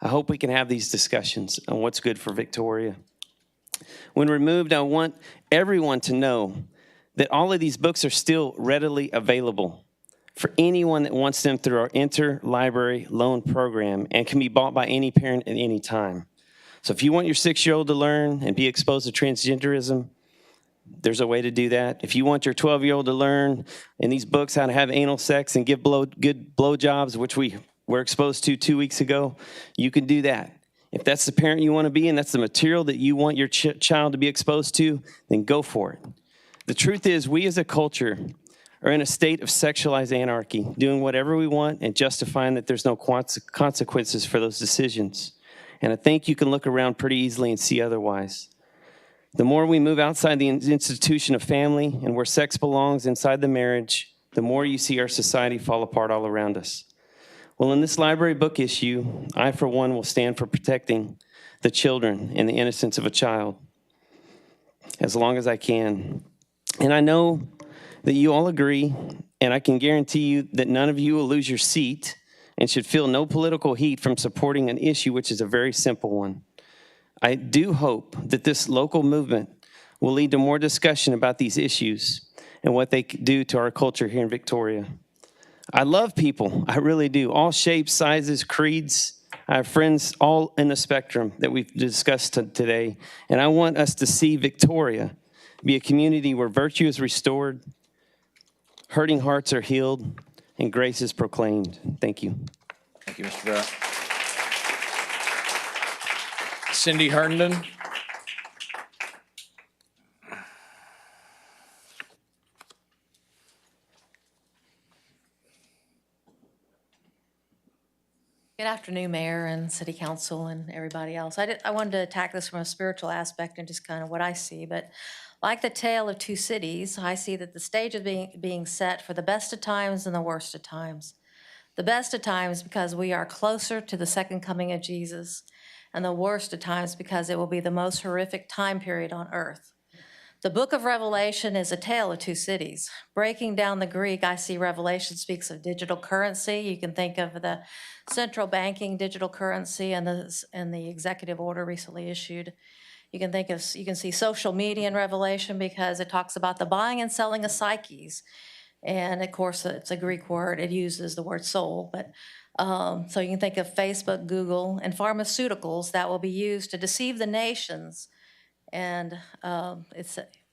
I hope we can have these discussions on what's good for Victoria. When removed, I want everyone to know that all of these books are still readily available for anyone that wants them through our interlibrary loan program and can be bought by any parent at any time. So if you want your 6-year-old to learn and be exposed to transgenderism, there's a way to do that. If you want your 12-year-old to learn in these books how to have anal sex and give good blowjobs, which we were exposed to 2 weeks ago, you can do that. If that's the parent you want to be and that's the material that you want your child to be exposed to, then go for it. The truth is, we as a culture are in a state of sexualized anarchy, doing whatever we want and justifying that there's no consequences for those decisions. And I think you can look around pretty easily and see otherwise. The more we move outside the institution of family and where sex belongs inside the marriage, the more you see our society fall apart all around us. Well, in this library book issue, I, for one, will stand for protecting the children and the innocence of a child as long as I can. And I know that you all agree, and I can guarantee you that none of you will lose your seat and should feel no political heat from supporting an issue which is a very simple one. I do hope that this local movement will lead to more discussion about these issues and what they do to our culture here in Victoria. I love people, I really do, all shapes, sizes, creeds. I have friends all in the spectrum that we've discussed today, and I want us to see Victoria be a community where virtue is restored, hurting hearts are healed, and grace is proclaimed. Thank you. Thank you, Mr. Drought. Cindy Herndon. Good afternoon, Mayor and City Council and everybody else. I wanted to attack this from a spiritual aspect and just kind of what I see, but like the tale of two cities, I see that the stage is being set for the best of times and the worst of times. The best of times because we are closer to the second coming of Jesus, and the worst of times because it will be the most horrific time period on earth. The book of Revelation is a tale of two cities. Breaking down the Greek, I see Revelation speaks of digital currency. You can think of the central banking digital currency and the executive order recently issued. You can see social media in Revelation because it talks about the buying and selling of psyches. And of course, it's a Greek word. It uses the word soul. But so you can think of Facebook, Google, and pharmaceuticals that will be used to deceive the nations. And you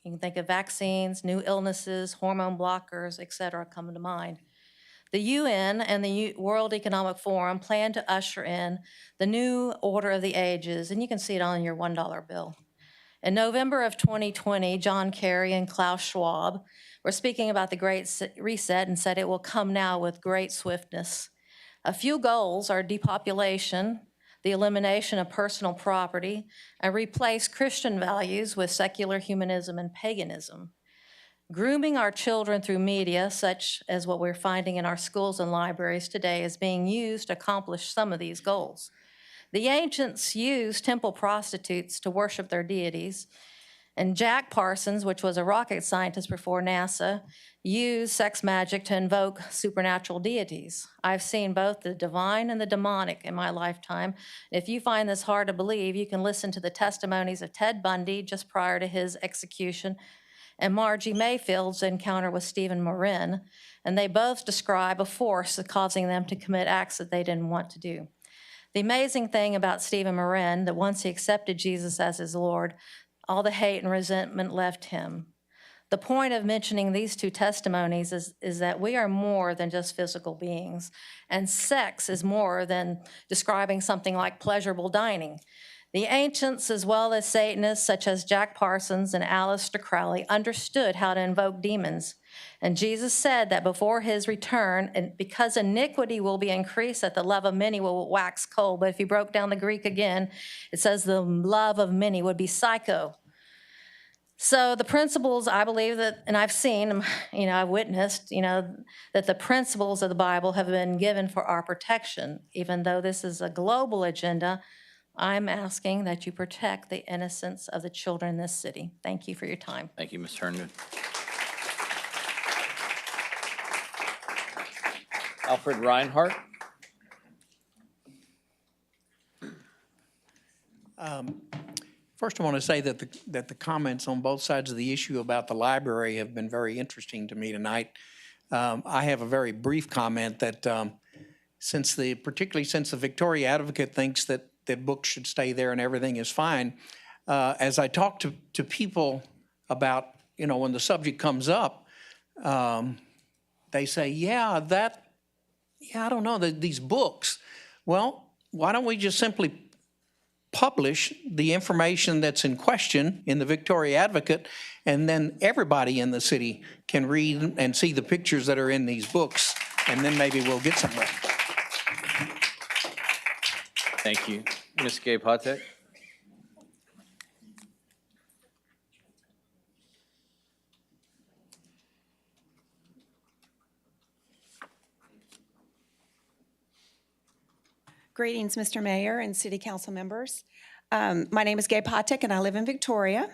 can think of vaccines, new illnesses, hormone blockers, et cetera, come to mind. The UN and the World Economic Forum plan to usher in the new order of the ages, and you can see it on your $1 bill. In November of 2020, John Kerry and Klaus Schwab were speaking about the Great Reset and said it will come now with great swiftness. A few goals are depopulation, the elimination of personal property, and replace Christian values with secular humanism and paganism. Grooming our children through media, such as what we're finding in our schools and libraries today, is being used to accomplish some of these goals. The ancients used temple prostitutes to worship their deities, and Jack Parsons, which was a rocket scientist before NASA, used sex magic to invoke supernatural deities. I've seen both the divine and the demonic in my lifetime. If you find this hard to believe, you can listen to the testimonies of Ted Bundy just prior to his execution and Margie Mayfield's encounter with Stephen Marin, and they both describe a force causing them to commit acts that they didn't want to do. The amazing thing about Stephen Marin, that once he accepted Jesus as his Lord, all the hate and resentment left him. The point of mentioning these two testimonies is that we are more than just physical beings, and sex is more than describing something like pleasurable dining. The ancients, as well as Satanists such as Jack Parsons and Aleister Crowley, understood how to invoke demons. And Jesus said that before his return, and because iniquity will be increased, that the love of many will wax cold. But if you broke down the Greek again, it says the love of many would be psycho. So the principles, I believe that, and I've seen, I've witnessed, that the principles of the Bible have been given for our protection. Even though this is a global agenda, I'm asking that you protect the innocence of the children in this city. Thank you for your time. Thank you, Ms. Herndon. Alfred Reinhardt. First, I want to say that the comments on both sides of the issue about the library have been very interesting to me tonight. I have a very brief comment that particularly since the Victoria Advocate thinks that books should stay there and everything is fine, as I talk to people about, when the subject comes up, they say, I don't know, these books. Well, why don't we just simply publish the information that's in question in the Victoria Advocate, and then everybody in the city can read and see the pictures that are in these books, and then maybe we'll get somewhere. Thank you. Ms. Gabe Hotek. Greetings, Mr. Mayor and City Council members. My name is Gabe Hotek, and I live in Victoria.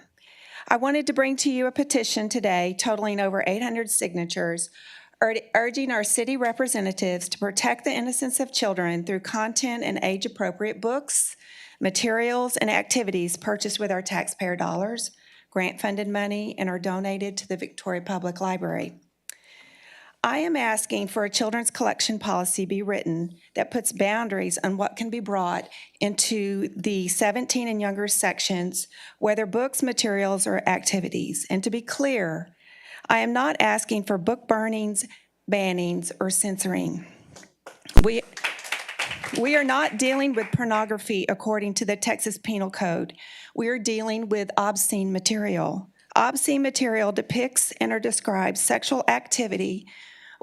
I wanted to bring to you a petition today totaling over 800 signatures, urging our city representatives to protect the innocence of children through content and age-appropriate books, materials, and activities purchased with our taxpayer dollars, grant-funded money, and are donated to the Victoria Public Library. I am asking for a children's collection policy be written that puts boundaries on what can be brought into the 17 and younger sections, whether books, materials, or activities. And to be clear, I am not asking for book burnings, bannings, or censoring. We are not dealing with pornography according to the Texas Penal Code. We are dealing with obscene material. Obscene material depicts and or describes sexual activity,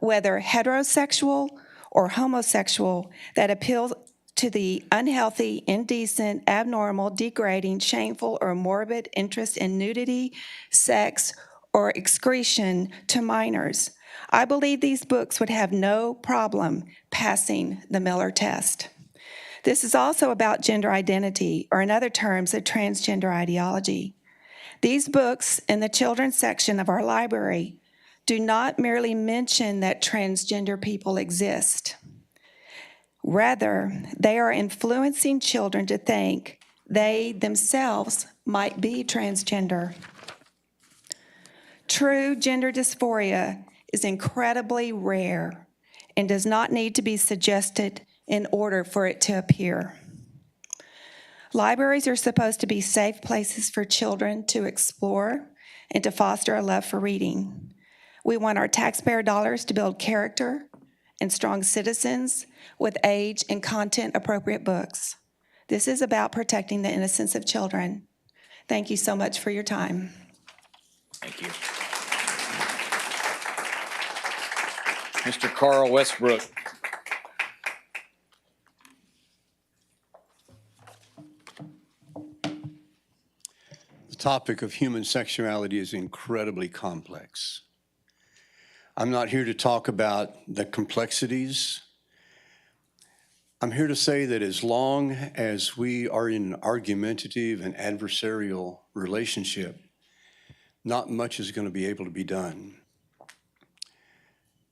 whether heterosexual or homosexual, that appeals to the unhealthy, indecent, abnormal, degrading, shameful, or morbid interest in nudity, sex, or excretion to minors. I believe these books would have no problem passing the Miller test. This is also about gender identity, or in other terms, a transgender ideology. These books in the children's section of our library do not merely mention that transgender people exist. Rather, they are influencing children to think they themselves might be transgender. True gender dysphoria is incredibly rare and does not need to be suggested in order for it to appear. Libraries are supposed to be safe places for children to explore and to foster a love for reading. We want our taxpayer dollars to build character and strong citizens with age and content appropriate books. This is about protecting the innocence of children. Thank you so much for your time. Thank you. Mr. Carl Westbrook. The topic of human sexuality is incredibly complex. I'm not here to talk about the complexities. I'm here to say that as long as we are in an argumentative and adversarial relationship, not much is going to be able to be done.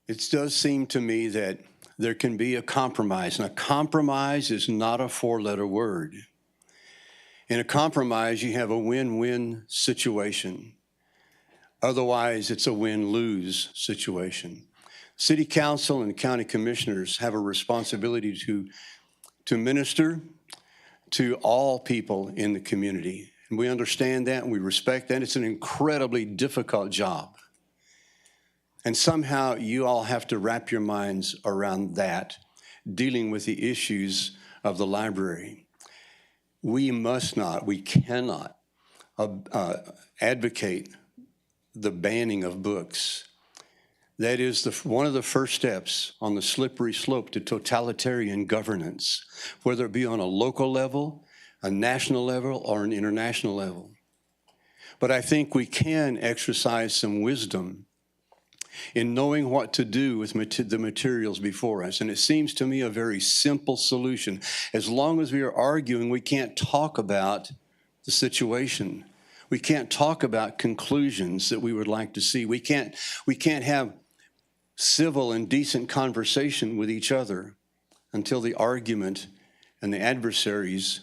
It does seem to me that there can be a compromise, and a compromise is not a four-letter word. In a compromise, you have a win-win situation. Otherwise, it's a win-lose situation. City council and county commissioners have a responsibility to minister to all people in the community. And we understand that and we respect that. It's an incredibly difficult job. And somehow you all have to wrap your minds around that, dealing with the issues of the library. We cannot advocate the banning of books. That is one of the first steps on the slippery slope to totalitarian governance, whether it be on a local level, a national level, or an international level. But I think we can exercise some wisdom in knowing what to do with the materials before us. And it seems to me a very simple solution. As long as we are arguing, we can't talk about the situation. We can't talk about conclusions that we would like to see. We can't have civil and decent conversation with each other until the argument and the adversaries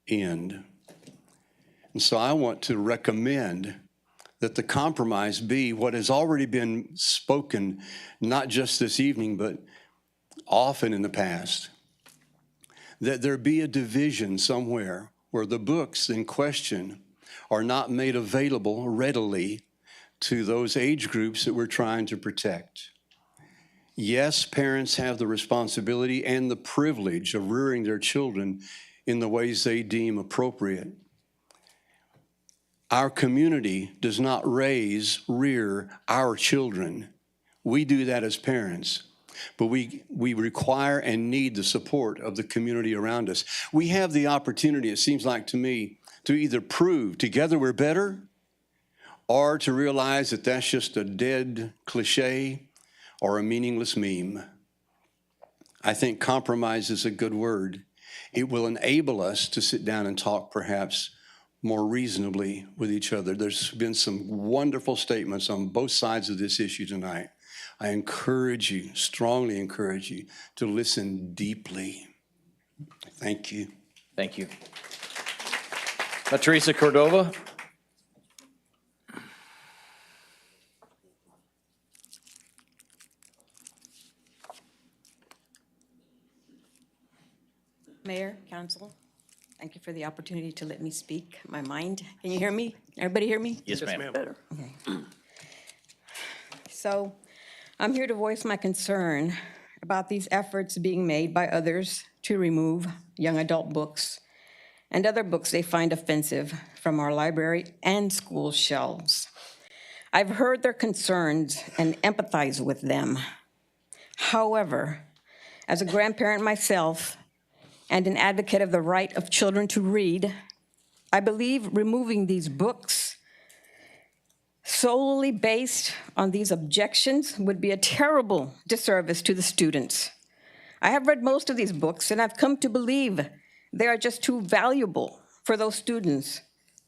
end. And so I want to recommend that the compromise be what has already been spoken, not just this evening, but often in the past. That there be a division somewhere where the books in question are not made available readily to those age groups that we're trying to protect. Yes, parents have the responsibility and the privilege of rearing their children in the ways they deem appropriate. Our community does not rear our children. We do that as parents, but we require and need the support of the community around us. We have the opportunity, it seems like to me, to either prove together we're better or to realize that that's just a dead cliche or a meaningless meme. I think compromise is a good word. It will enable us to sit down and talk perhaps more reasonably with each other. There's been some wonderful statements on both sides of this issue tonight. I encourage you, strongly encourage you, to listen deeply. Thank you. Thank you. Teresa Cordova. Mayor, Council, thank you for the opportunity to let me speak my mind. Can you hear me? Everybody hear me? Yes, ma'am. Better. Okay. So I'm here to voice my concern about these efforts being made by others to remove young adult books and other books they find offensive from our library and school shelves. I've heard their concerns and empathize with them. However, as a grandparent myself, and an advocate of the right of children to read, I believe removing these books solely based on these objections would be a terrible disservice to the students. I have read most of these books, and I've come to believe they are just too valuable for those students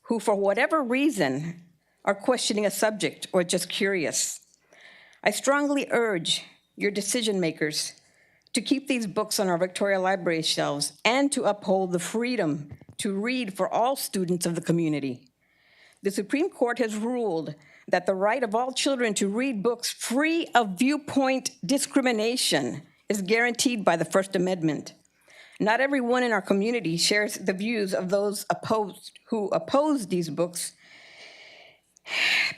who, for whatever reason, are questioning a subject or just curious. I strongly urge your decision makers to keep these books on our Victoria Library shelves and to uphold the freedom to read for all students of the community. The Supreme Court has ruled that the right of all children to read books free of viewpoint discrimination is guaranteed by the First Amendment. Not everyone in our community shares the views of those who oppose these books,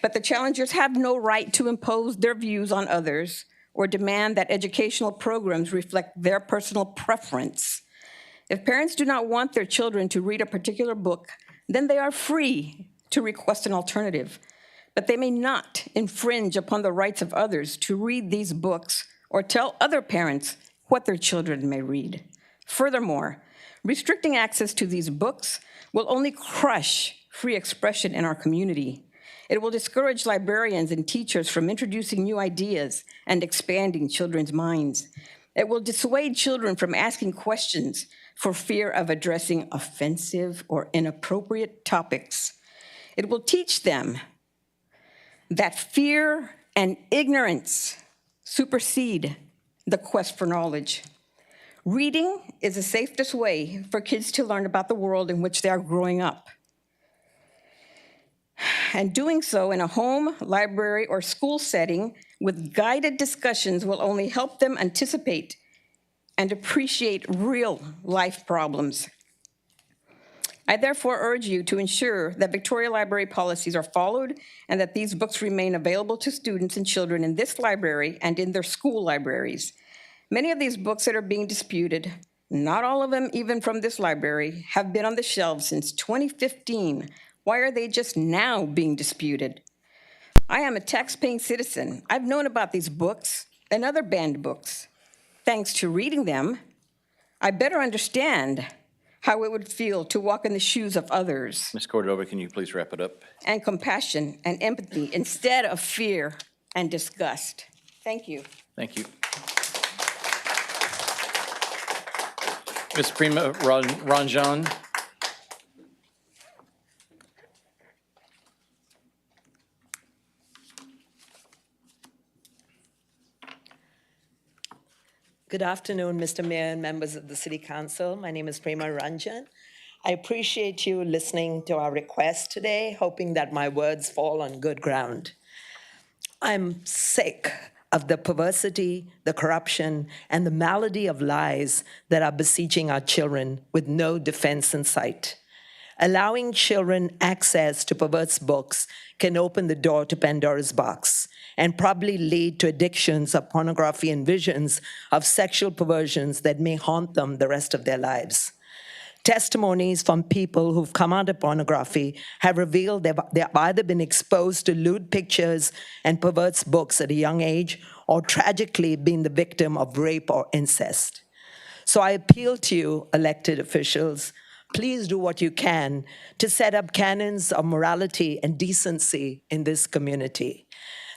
but the challengers have no right to impose their views on others or demand that educational programs reflect their personal preference. If parents do not want their children to read a particular book, then they are free to request an alternative, but they may not infringe upon the rights of others to read these books or tell other parents what their children may read. Furthermore, restricting access to these books will only crush free expression in our community. It will discourage librarians and teachers from introducing new ideas and expanding children's minds. It will dissuade children from asking questions for fear of addressing offensive or inappropriate topics. It will teach them that fear and ignorance supersede the quest for knowledge. Reading is the safest way for kids to learn about the world in which they are growing up. And doing so in a home, library, or school setting with guided discussions will only help them anticipate and appreciate real life problems. I therefore urge you to ensure that Victoria Library policies are followed and that these books remain available to students and children in this library and in their school libraries. Many of these books that are being disputed, not all of them even from this library, have been on the shelves since 2015. Why are they just now being disputed? I am a tax-paying citizen. I've known about these books and other banned books. Thanks to reading them, I better understand how it would feel to walk in the shoes of others, Ms. Cordova, can you please wrap it up? and compassion and empathy instead of fear and disgust. Thank you. Thank you. Ms. Prima Ranjan. Good afternoon, Mr. Mayor and members of the City Council. My name is Prema Ranjan. I appreciate you listening to our request today, hoping that my words fall on good ground. I'm sick of the perversity, the corruption, and the malady of lies that are besieging our children with no defense in sight. Allowing children access to perverse books can open the door to Pandora's box and probably lead to addictions of pornography and visions of sexual perversions that may haunt them the rest of their lives. Testimonies from people who've come out of pornography have revealed they've either been exposed to lewd pictures and perverse books at a young age or tragically been the victim of rape or incest. So I appeal to you, elected officials, please do what you can to set up canons of morality and decency in this community.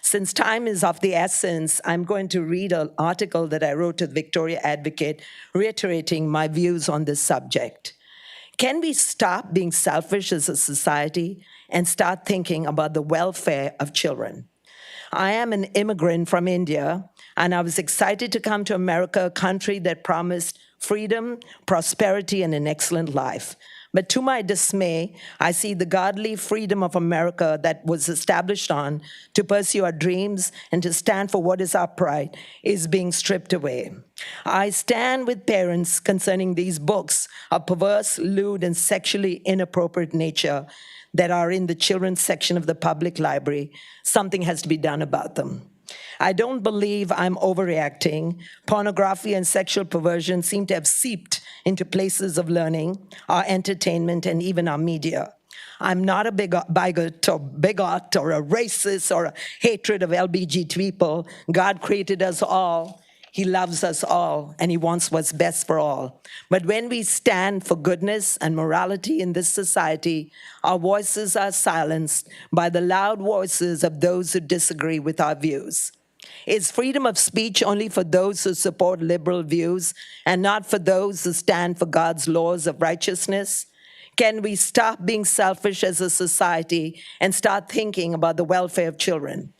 Since time is of the essence, I'm going to read an article that I wrote to the Victoria Advocate reiterating my views on this subject. Can we stop being selfish as a society and start thinking about the welfare of children? I am an immigrant from India, and I was excited to come to America, a country that promised freedom, prosperity, and an excellent life. But to my dismay, I see the godly freedom of America that was established on to pursue our dreams and to stand for what is upright is being stripped away. I stand with parents concerning these books of perverse, lewd, and sexually inappropriate nature that are in the children's section of the public library. Something has to be done about them. I don't believe I'm overreacting. Pornography and sexual perversion seem to have seeped into places of learning, our entertainment, and even our media. I'm not a bigot or a racist or a hatred of LBGT people. God created us all. He loves us all, and he wants what's best for all. But when we stand for goodness and morality in this society, our voices are silenced by the loud voices of those who disagree with our views. Is freedom of speech only for those who support liberal views and not for those who stand for God's laws of righteousness? Can we stop being selfish as a society and start thinking about the welfare of children?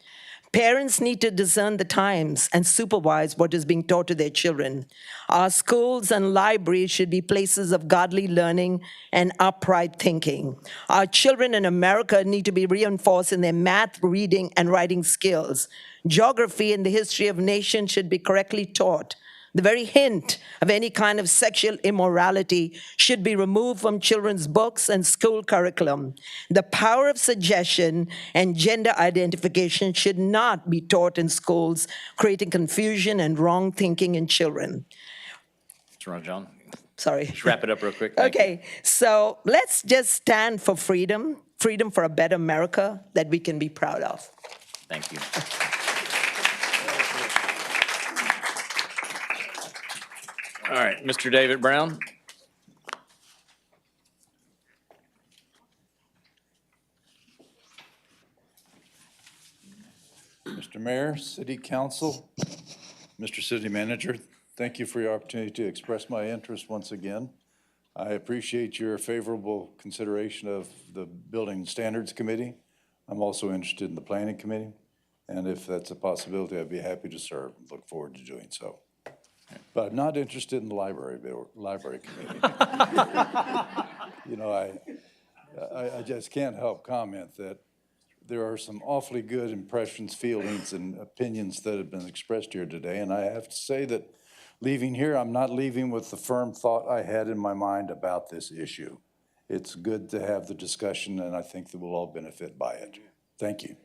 Parents need to discern the times and supervise what is being taught to their children. Our schools and libraries should be places of godly learning and upright thinking. Our children in America need to be reinforced in their math, reading, and writing skills. Geography and the history of nations should be correctly taught. The very hint of any kind of sexual immorality should be removed from children's books and school curriculum. The power of suggestion and gender identification should not be taught in schools, creating confusion and wrong thinking in children. Mr. Ranjan. Sorry. Just wrap it up real quick. Thank Okay, so let's just stand for freedom, freedom for a better America that we can be proud of. Thank you. All right, Mr. David Brown. Mr. Mayor, City Council, Mr. City Manager, thank you for your opportunity to express my interest once again. I appreciate your favorable consideration of the Building Standards Committee. I'm also interested in the Planning Committee, and if that's a possibility, I'd be happy to serve. Look forward to doing so. But I'm not interested in the library committee. You know, I just can't help comment that there are some awfully good impressions, feelings, and opinions that have been expressed here today. And I have to say that leaving here, I'm not leaving with the firm thought I had in my mind about this issue. It's good to have the discussion, and I think that we'll all benefit by it. Thank you.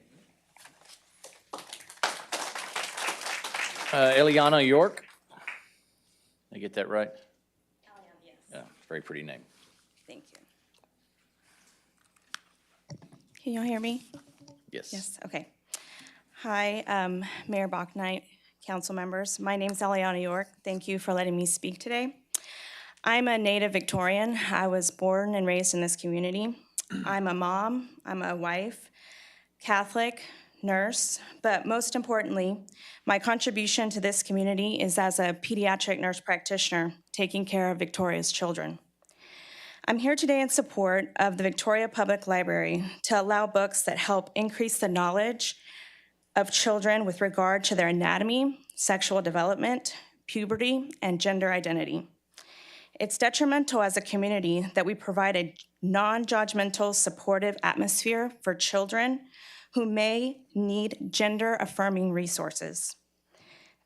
Eliana York. Did I get that right? Yes. Yeah, very pretty name. Thank you. Can you all hear me? Yes. Yes, okay. Hi, Mayor Bauknight, council members. My name's Eliana York. Thank you for letting me speak today. I'm a native Victorian. I was born and raised in this community. I'm a mom, I'm a wife, Catholic, nurse, but most importantly, my contribution to this community is as a pediatric nurse practitioner taking care of Victoria's children. I'm here today in support of the Victoria Public Library to allow books that help increase the knowledge of children with regard to their anatomy, sexual development, puberty, and gender identity. It's detrimental as a community that we provide a non-judgmental, supportive atmosphere for children who may need gender-affirming resources.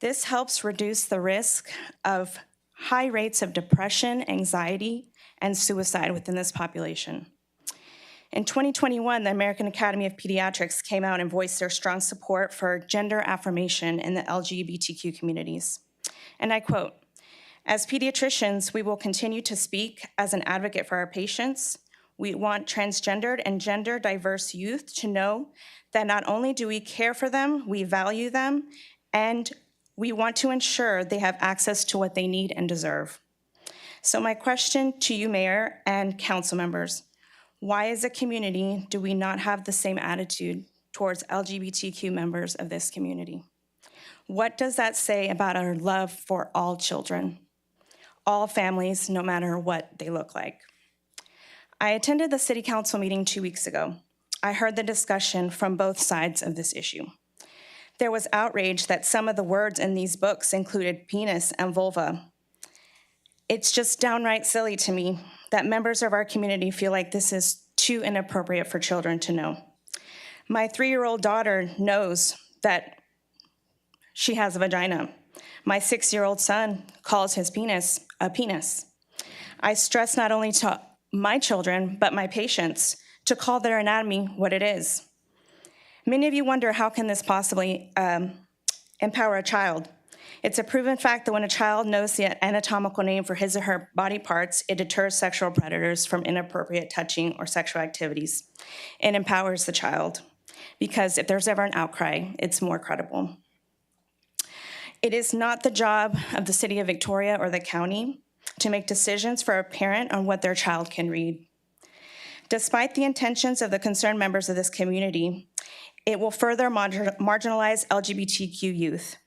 This helps reduce the risk of high rates of depression, anxiety, and suicide within this population. In 2021, the American Academy of Pediatrics came out and voiced their strong support for gender affirmation in the LGBTQ communities. And I quote, "As pediatricians, we will continue to speak as an advocate for our patients. We want transgendered and gender diverse youth to know that not only do we care for them, we value them, and we want to ensure they have access to what they need and deserve." So my question to you, Mayor and council members, why as a community do we not have the same attitude towards LGBTQ members of this community? What does that say about our love for all children, all families, no matter what they look like? I attended the city council meeting 2 weeks ago. I heard the discussion from both sides of this issue. There was outrage that some of the words in these books included penis and vulva. It's just downright silly to me that members of our community feel like this is too inappropriate for children to know. My 3-year-old daughter knows that she has a vagina. My 6-year-old son calls his penis a penis. I stress not only to my children, but my patients to call their anatomy what it is. Many of you wonder, how can this possibly empower a child? It's a proven fact that when a child knows the anatomical name for his or her body parts, it deters sexual predators from inappropriate touching or sexual activities. It empowers the child, because if there's ever an outcry, it's more credible. It is not the job of the City of Victoria or the county to make decisions for a parent on what their child can read. Despite the intentions of the concerned members of this community, it will further marginalize LGBTQ youth,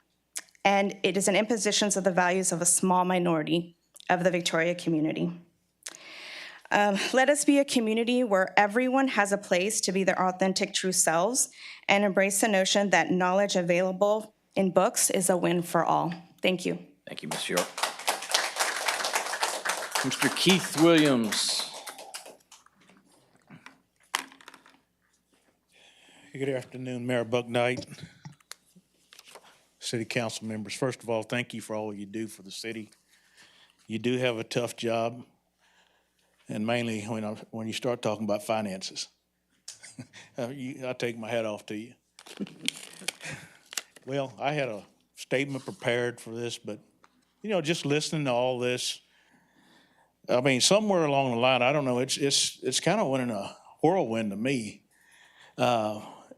and it is an imposition of the values of a small minority of the Victoria community. Let us be a community where everyone has a place to be their authentic, true selves, and embrace the notion that knowledge available in books is a win for all. Thank you. Thank you, Ms. York. Mr. Keith Williams. Good afternoon, Mayor Bauknight, city council members. First of all, thank you for all you do for the city. You do have a tough job, and mainly when you start talking about finances. I take my hat off to you. Well, I had a statement prepared for this, but, just listening to all this, I mean, somewhere along the line, I don't know, it's kind of went in a whirlwind to me.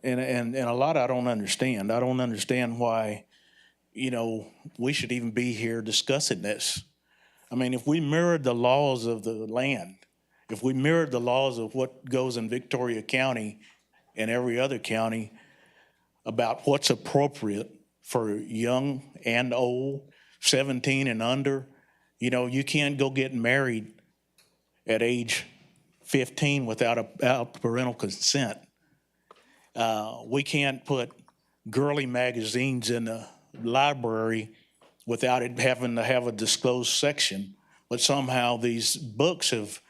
And a lot I don't understand. I don't understand why, we should even be here discussing this. I mean, if we mirrored the laws of the land, if we mirrored the laws of what goes in Victoria County and every other county about what's appropriate for young and old, 17 and under, you can't go get married at age 15 without parental consent. We can't put girly magazines in the library without it having to have a disclosed section. But somehow these books have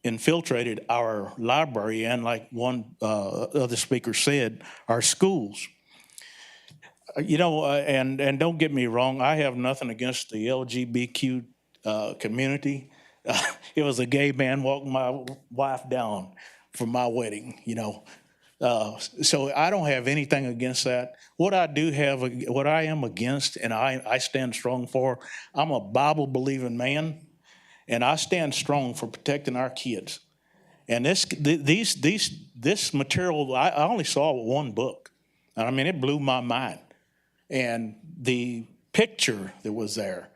infiltrated our library and, like one other speaker said, our schools. And don't get me wrong, I have nothing against the LGBTQ community. It was a gay man walking my wife down for my wedding, So I don't have anything against that. What I am against, and I stand strong for, I'm a Bible-believing man, and I stand strong for protecting our kids. And this material, I only saw one book, and I mean, it blew my mind. And the picture that was there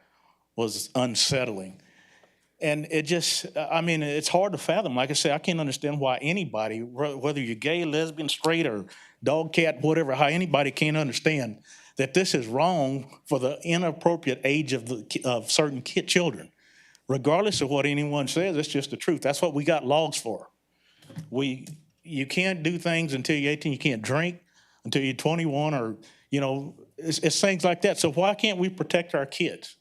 was unsettling. And it just, I mean, it's hard to fathom. Like I say, I can't understand why anybody, whether you're gay, lesbian, straight, or dog, cat, whatever, how anybody can't understand that this is wrong for the inappropriate age of certain children. Regardless of what anyone says, it's just the truth. That's what we got laws for. You can't do things until you're 18. You can't drink until you're 21, or, you know, it's things like that. So why can't we protect our kids?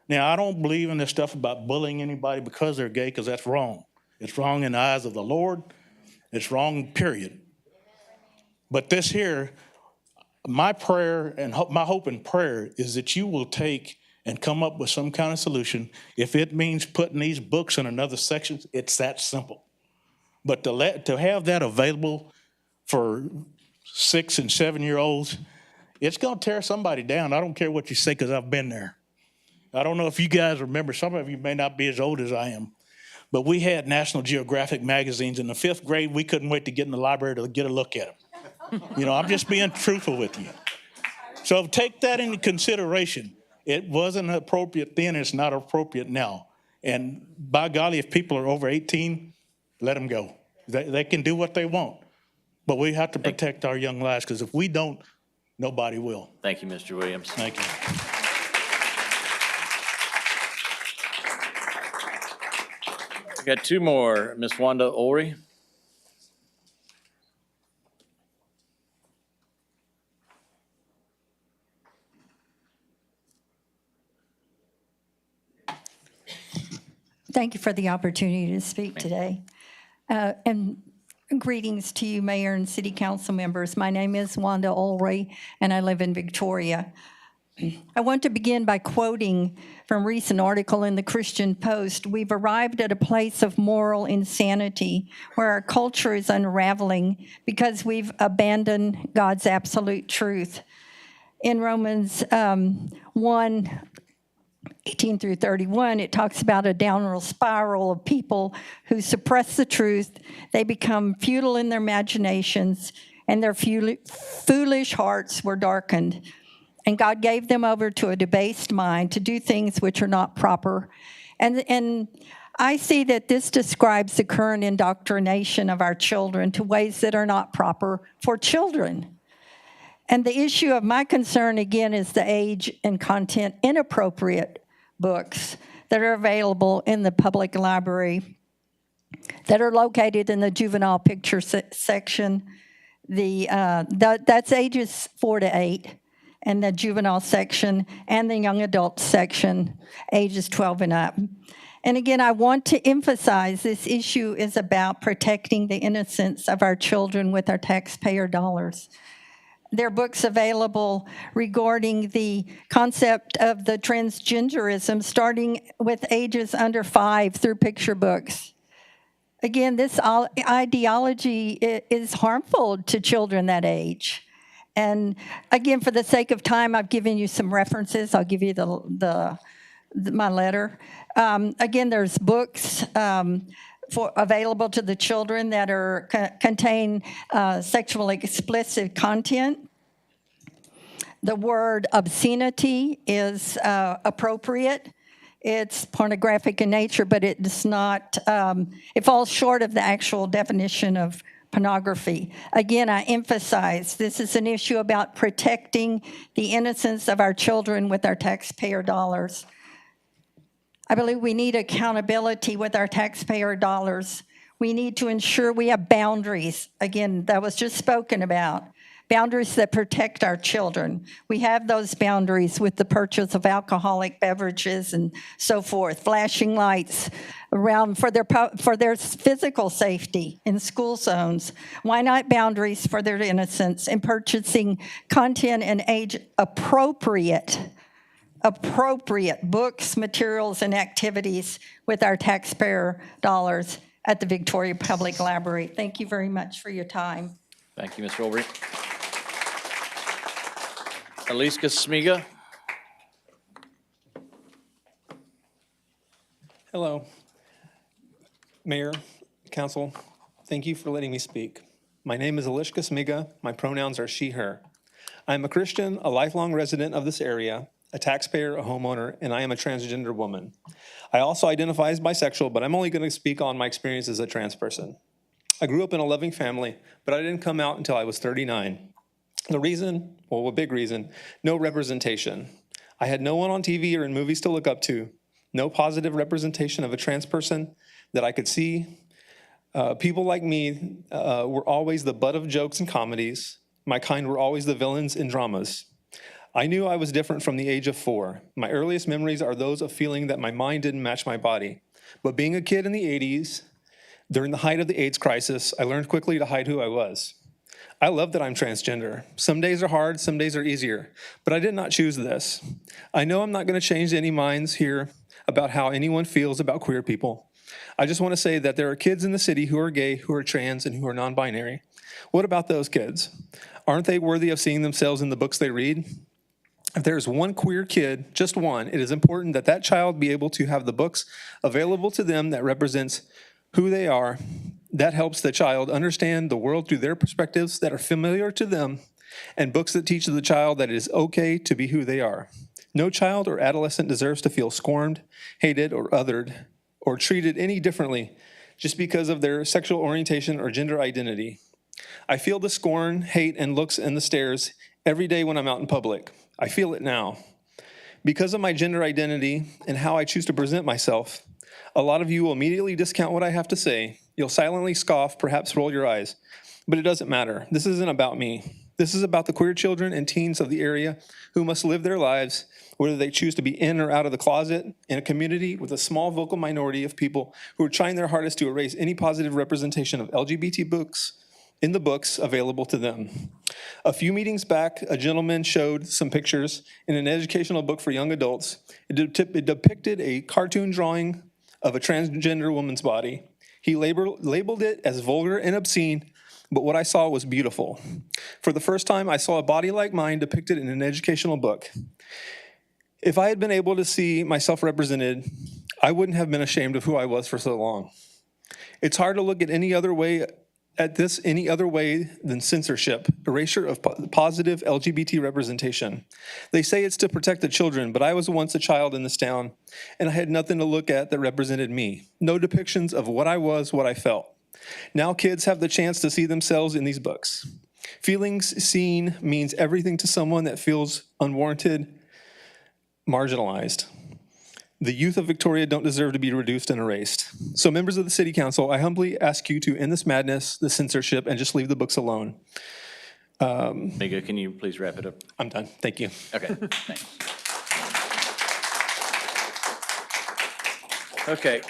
Now, I don't believe in this stuff about bullying anybody because they're gay, because that's wrong. It's wrong in the eyes of the Lord. It's wrong, period. But this here, my prayer and my hope and prayer is that you will take and come up with some kind of solution. If it means putting these books in another section, it's that simple. But to have that available for 6 and 7-year-olds, it's going to tear somebody down. I don't care what you say, because I've been there. I don't know if you guys remember, some of you may not be as old as I am, but we had National Geographic magazines. In the 5th grade, we couldn't wait to get in the library to get a look at them. You know, I'm just being truthful with you. So take that into consideration. It wasn't appropriate then, it's not appropriate now. And by golly, if people are over 18, let them go. They can do what they want. But we have to protect our young lives, because if we don't, nobody will. Thank you, Mr. Williams. Thank you. We got 2 more. Ms. Wanda Ulrey. Thank you for the opportunity to speak today. And greetings to you, Mayor and City Council members. My name is Wanda Ulrey, and I live in Victoria. I want to begin by quoting from a recent article in the Christian Post. We've arrived at a place of moral insanity where our culture is unraveling because we've abandoned God's absolute truth. In Romans 1:18 through 31, it talks about a downward spiral of people who suppress the truth. They become futile in their imaginations, and their foolish hearts were darkened. And God gave them over to a debased mind to do things which are not proper. And I see that this describes the current indoctrination of our children to ways that are not proper for children. And the issue of my concern, again, is the age and content inappropriate books that are available in the public library that are located in the juvenile picture section. That's ages 4 to 8. And the juvenile section, and the young adult section, ages 12 and up. And again, I want to emphasize this issue is about protecting the innocence of our children with our taxpayer dollars. There are books available regarding the concept of the transgenderism, starting with ages under 5 through picture books. Again, this ideology is harmful to children that age. And again, for the sake of time, I've given you some references. I'll give you my letter. Again, there's books available to the children that contain sexually explicit content. The word obscenity is appropriate. It's pornographic in nature, but it does not. It falls short of the actual definition of pornography. Again, I emphasize this is an issue about protecting the innocence of our children with our taxpayer dollars. I believe we need accountability with our taxpayer dollars. We need to ensure we have boundaries. Again, that was just spoken about. Boundaries that protect our children. We have those boundaries with the purchase of alcoholic beverages and so forth, flashing lights around for their physical safety in school zones. Why not boundaries for their innocence in purchasing content and age-appropriate books, materials, and activities with our taxpayer dollars at the Victoria Public Library? Thank you very much for your time. Thank you, Ms. Ulrich. Aliska Smiga. Hello. Mayor, Council, thank you for letting me speak. My name is Aliska Smiga. My pronouns are she, her. I'm a Christian, a lifelong resident of this area, a taxpayer, a homeowner, and I am a transgender woman. I also identify as bisexual, but I'm only going to speak on my experience as a trans person. I grew up in a loving family, but I didn't come out until I was 39. The reason, well, a big reason, no representation. I had no one on TV or in movies to look up to, no positive representation of a trans person that I could see. People like me were always the butt of jokes and comedies. My kind were always the villains in dramas. I knew I was different from the age of 4. My earliest memories are those of feeling that my mind didn't match my body. But being a kid in the 80s, during the height of the AIDS crisis, I learned quickly to hide who I was. I love that I'm transgender. Some days are hard, some days are easier, but I did not choose this. I know I'm not going to change any minds here about how anyone feels about queer people. I just want to say that there are kids in the city who are gay, who are trans, and who are non-binary. What about those kids? Aren't they worthy of seeing themselves in the books they read? If there's one queer kid, just one, it is important that that child be able to have the books available to them that represents who they are. That helps the child understand the world through their perspectives that are familiar to them, and books that teach the child that it is okay to be who they are. No child or adolescent deserves to feel scorned, hated, or othered, or treated any differently just because of their sexual orientation or gender identity. I feel the scorn, hate, and looks and the stares every day when I'm out in public. I feel it now. Because of my gender identity and how I choose to present myself, a lot of you will immediately discount what I have to say. You'll silently scoff, perhaps roll your eyes. But it doesn't matter. This isn't about me. This is about the queer children and teens of the area who must live their lives, whether they choose to be in or out of the closet, in a community with a small vocal minority of people who are trying their hardest to erase any positive representation of LGBT books in the books available to them. A few meetings back, a gentleman showed some pictures in an educational book for young adults. It depicted a cartoon drawing of a transgender woman's body. He labeled it as vulgar and obscene, but what I saw was beautiful. For the first time, I saw a body like mine depicted in an educational book. If I had been able to see myself represented, I wouldn't have been ashamed of who I was for so long. It's hard to look at any other way than censorship, erasure of positive LGBT representation. They say it's to protect the children, but I was once a child in this town, and I had nothing to look at that represented me. No depictions of what I was, what I felt. Now kids have the chance to see themselves in these books. Feelings seen means everything to someone that feels unwarranted, marginalized. The youth of Victoria don't deserve to be reduced and erased. So members of the City Council, I humbly ask you to end this madness, this censorship, and just leave the books alone. Mega, can you please wrap it up? I'm done. Thank you. Okay, thanks. Okay,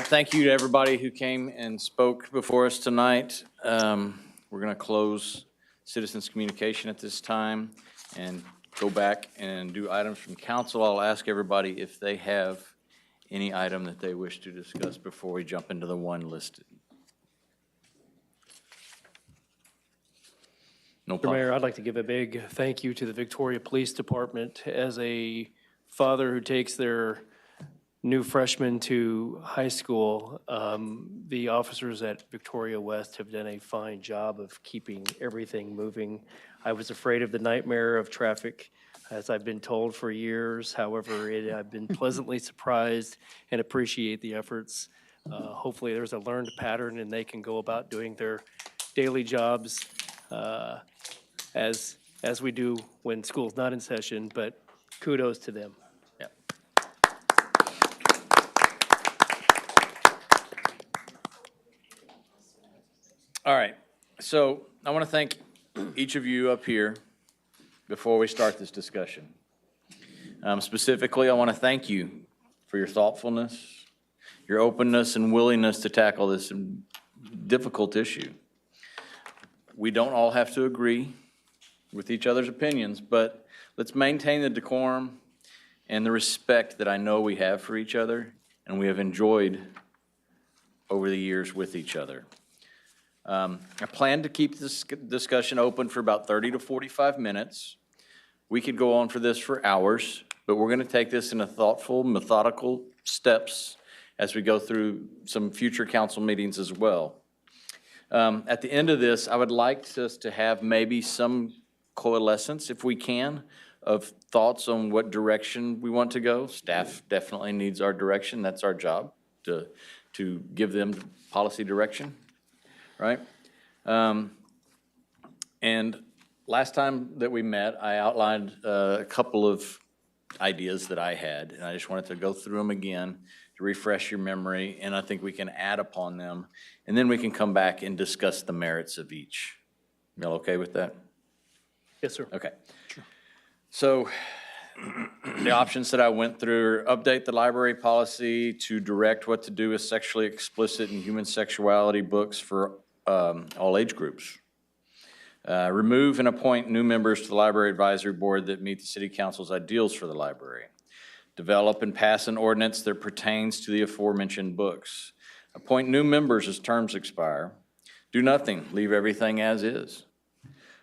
thank you to everybody who came and spoke before us tonight. We're going to close citizens' communication at this time and go back and do items from council. I'll ask everybody if they have any item that they wish to discuss before we jump into the one listed. No Mr. Mayor, I'd like to give a big thank you to the Victoria Police Department. As a father who takes their new freshmen to high school, the officers at Victoria West have done a fine job of keeping everything moving. I was afraid of the nightmare of traffic, as I've been told for years. However, I've been pleasantly surprised and appreciate the efforts. Hopefully there's a learned pattern and they can go about doing their daily jobs as we do when school's not in session, but kudos to them. Yeah. All right, so I want to thank each of you up here before we start this discussion. Specifically, I want to thank you for your thoughtfulness, your openness and willingness to tackle this difficult issue. We don't all have to agree with each other's opinions, but let's maintain the decorum and the respect that I know we have for each other and we have enjoyed over the years with each other. I plan to keep this discussion open for about 30 to 45 minutes. We could go on for this for hours, but we're going to take this in a thoughtful, methodical steps as we go through some future council meetings as well. At the end of this, I would like us to have maybe some coalescence, if we can, of thoughts on what direction we want to go. Staff definitely needs our direction. That's our job, to give them policy direction, right? And last time that we met, I outlined a couple of ideas that I had, and I just wanted to go through them again to refresh your memory, and I think we can add upon them, and then we can come back and discuss the merits of each. Y'all okay with that? Yes, sir. Okay. So the options that I went through are update the library policy to direct what to do with sexually explicit and human sexuality books for all age groups. Remove and appoint new members to the Library Advisory Board that meet the City Council's ideals for the library. Develop and pass an ordinance that pertains to the aforementioned books. Appoint new members as terms expire. Do nothing, leave everything as is.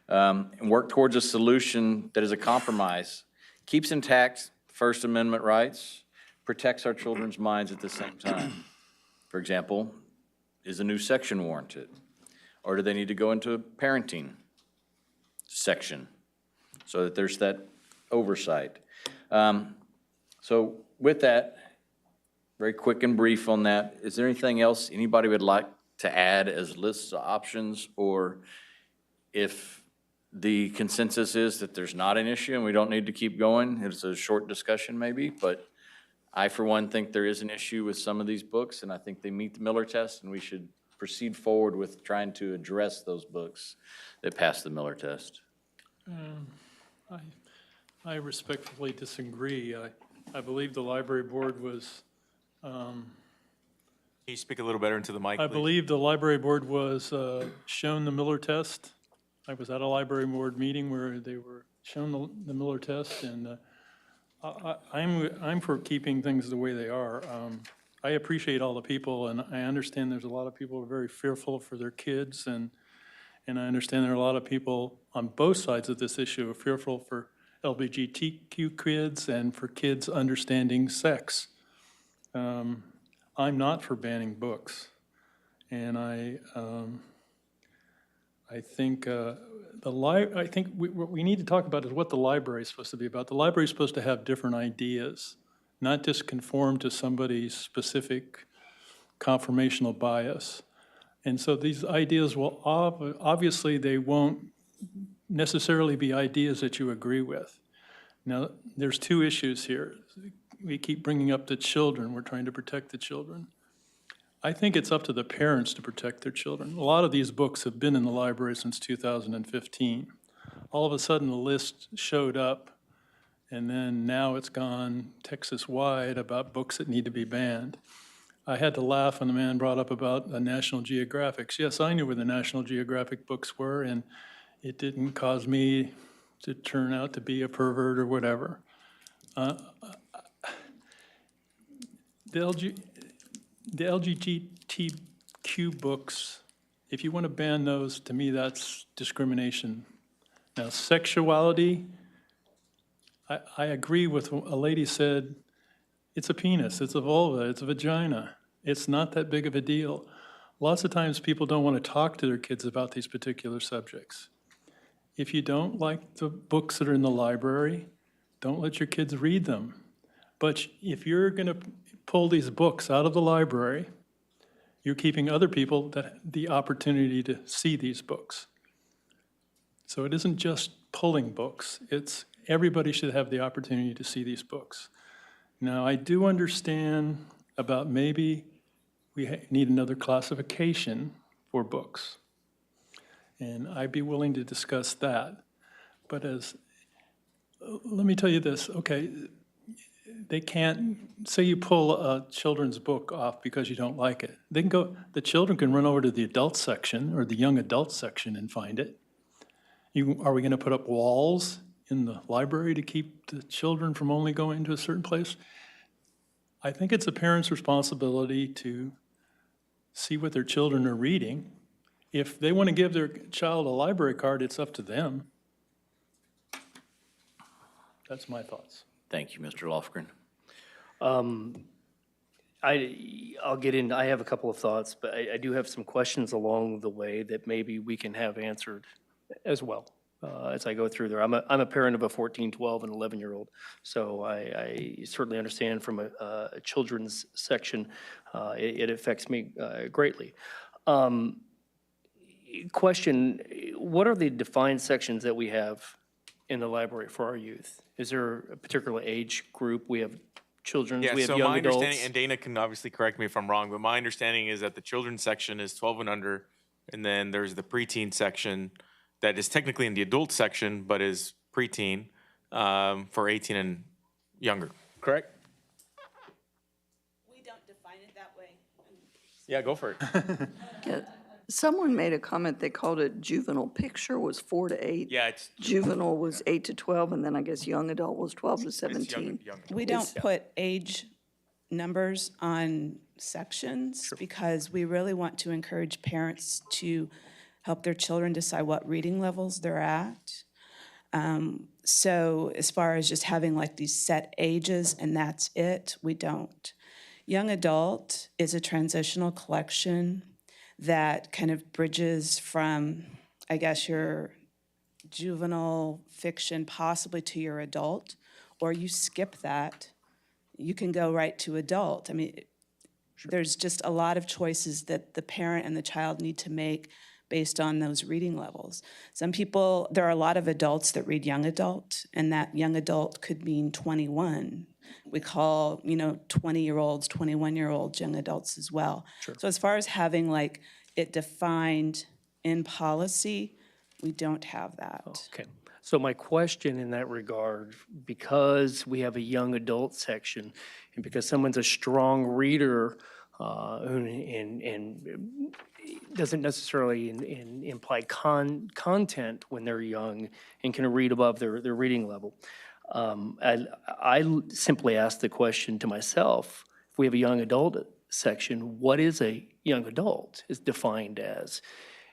And work towards a solution that is a compromise, keeps intact First Amendment rights, protects our children's minds at the same time. For example, is a new section warranted? Or do they need to go into a parenting section so that there's that oversight? So with that, very quick and brief on that, is there anything else anybody would like to add as lists of options? Or if the consensus is that there's not an issue and we don't need to keep going, it's a short discussion maybe, but I, for one, think there is an issue with some of these books, and I think they meet the Miller test, and we should proceed forward with trying to address those books that pass the Miller test. I respectfully disagree. I believe the library board was, Can you speak a little better into the mic, I please? believe the library board was shown the Miller test. I was at a library board meeting where they were shown the Miller test, and I'm for keeping things the way they are. I appreciate all the people, and I understand there's a lot of people who are very fearful for their kids, and I understand there are a lot of people on both sides of this issue who are fearful for LGBTQ kids and for kids understanding sex. I'm not for banning books, and I think what we need to talk about is what the library is supposed to be about. The library is supposed to have different ideas, not just conform to somebody's specific conformational bias. And so these ideas will, obviously, they won't necessarily be ideas that you agree with. Now, there's two issues here. We keep bringing up the children. We're trying to protect the children. I think it's up to the parents to protect their children. A lot of these books have been in the library since 2015. All of a sudden, the list showed up, and then now it's gone Texas-wide about books that need to be banned. I had to laugh when the man brought up about the National Geographics. Yes, I knew where the National Geographic books were, and it didn't cause me to turn out to be a pervert or whatever. The LGBTQ books, if you want to ban those, to me, that's discrimination. Now, sexuality, I agree with what a lady said, it's a penis, it's a vulva, it's a vagina. It's not that big of a deal. Lots of times people don't want to talk to their kids about these particular subjects. If you don't like the books that are in the library, don't let your kids read them. But if you're going to pull these books out of the library, you're keeping other people the opportunity to see these books. So it isn't just pulling books, it's everybody should have the opportunity to see these books. Now, I do understand about maybe we need another classification for books. And I'd be willing to discuss that. But let me tell you this, okay, they can't, say you pull a children's book off because you don't like it. The children can run over to the adult section or the young adult section and find it. Are we going to put up walls in the library to keep the children from only going to a certain place? I think it's a parent's responsibility to see what their children are reading. If they want to give their child a library card, it's up to them. That's my thoughts. Thank you, Mr. Lofgren. I'll get in, I have a couple of thoughts, but I do have some questions along the way that maybe we can have answered as well. as I go through there. I'm a parent of a 14, 12, and 11-year-old, so I certainly understand from a children's section, it affects me greatly. Question, what are the defined sections that we have in the library for our youth? Is there a particular age group? We have children's, Yeah, we have so young my understanding, adults. and Dana can obviously correct me if I'm wrong, but my understanding is that the children's section is 12 and under, and then there's the preteen section that is technically in the adult section, but is preteen for 18 and younger. Correct? We don't define it that way. Yeah, go for it. Yeah, someone made a comment, they called it juvenile picture was 4 to 8. Yeah, it's Juvenile was 8 to 12, and then I guess young adult was 12 to it's 17. young. We don't put age numbers on sections because we really want to encourage parents to help their children decide what reading levels they're at. So as far as just having like these set ages and that's it, we don't. Young adult is a transitional collection that kind of bridges from, I guess, your juvenile fiction possibly to your adult, or you skip that, you can go right to adult. I mean, there's just a lot of choices that the parent and the child need to make based on those reading levels. Some people, there are a lot of adults that read young adult, and that young adult could mean 21. We call, 20-year-olds, 21-year-olds young adults as well. So as far as having like it defined in policy, we don't have that. Okay. So my question in that regard, because we have a young adult section, and because someone's a strong reader, and doesn't necessarily imply content when they're young and can read above their reading level. I simply asked the question to myself, if we have a young adult section, what is a young adult is defined as?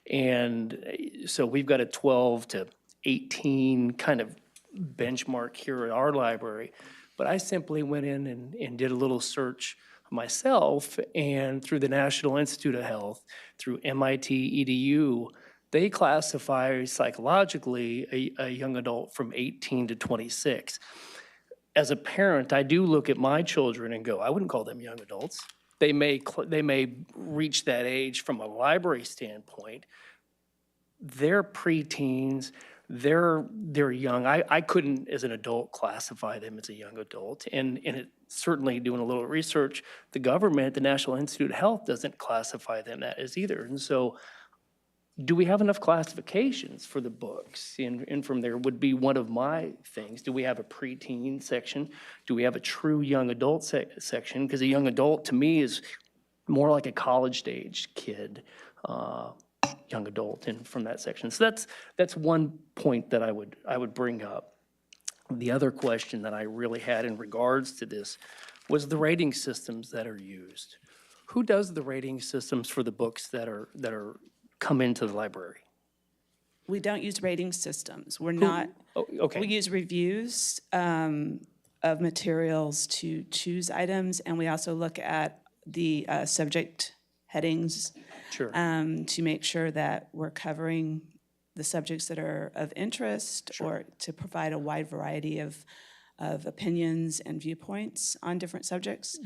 And so we've got a 12 to 18 kind of benchmark here at our library. But I simply went in and did a little search myself, and through the National Institute of Health, through MIT EDU, they classify psychologically a young adult from 18 to 26. As a parent, I do look at my children and go, I wouldn't call them young adults. They may reach that age from a library standpoint. They're preteens. They're young. I couldn't, as an adult, classify them as a young adult. And it, certainly doing a little research, the government, the National Institute of Health, doesn't classify them as either. And so do we have enough classifications for the books? And from there would be one of my things. Do we have a preteen section? Do we have a true young adult section? Because a young adult, to me, is more like a college-stage kid. Young adult and from that section. So that's one point that I would bring up. The other question that I really had in regards to this was the rating systems that are used. Who does the rating systems for the books that are come into the library? We don't use rating systems. We're not. Oh, okay. We use reviews of materials to choose items, and we also look at the subject headings to make sure that we're covering the subjects that are of interest or to provide a wide variety of opinions and viewpoints on different subjects.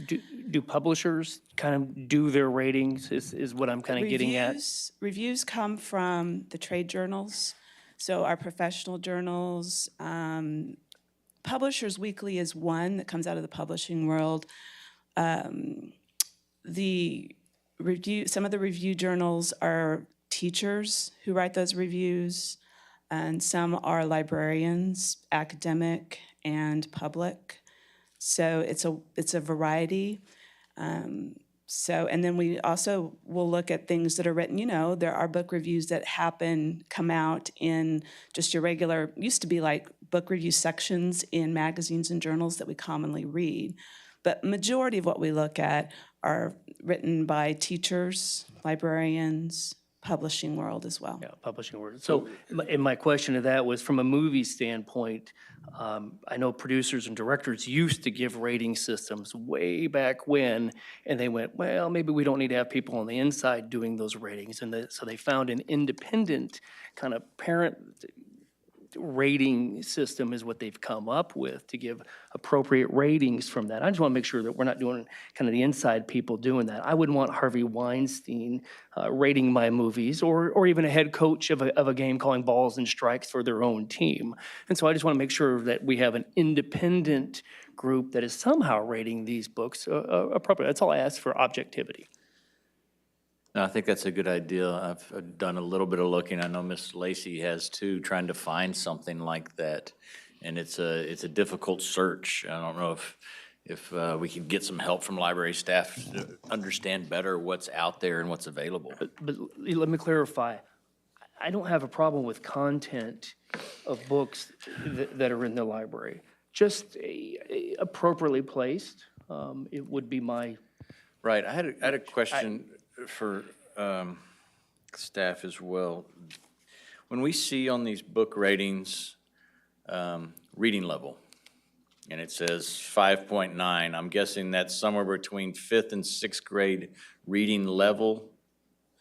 Do publishers kind of do their ratings is what I'm kind of getting at? Reviews come from the trade journals, so our professional journals. Publishers Weekly is one that comes out of the publishing world. Some of the review journals are teachers who write those reviews, and some are librarians, academic and public. So it's a variety. And then we also will look at things that are written. There are book reviews that come out in just your regular, used to be like book review sections in magazines and journals that we commonly read. But majority of what we look at are written by teachers, librarians, publishing world as well. Yeah, publishing world. So, and my question to that was, from a movie standpoint, I know producers and directors used to give rating systems way back when, and they went, well, maybe we don't need to have people on the inside doing those ratings. And so they found an independent kind of parent rating system is what they've come up with to give appropriate ratings from that. I just want to make sure that we're not doing kind of the inside people doing that. I wouldn't want Harvey Weinstein rating my movies, or even a head coach of a game calling balls and strikes for their own team. And so I just want to make sure that we have an independent group that is somehow rating these books appropriately. That's all I ask, for objectivity. No, I think that's a good idea. I've done a little bit of looking. I know Ms. Lacy has too, trying to find something like that. And it's a difficult search. I don't know if we could get some help from library staff to understand better what's out there and what's available. But let me clarify. I don't have a problem with content of books that are in the library. Just appropriately placed, it would be my... Right. I had a question for staff as well. When we see on these book ratings, reading level, and it says 5.9, I'm guessing that's somewhere between 5th and 6th grade reading level.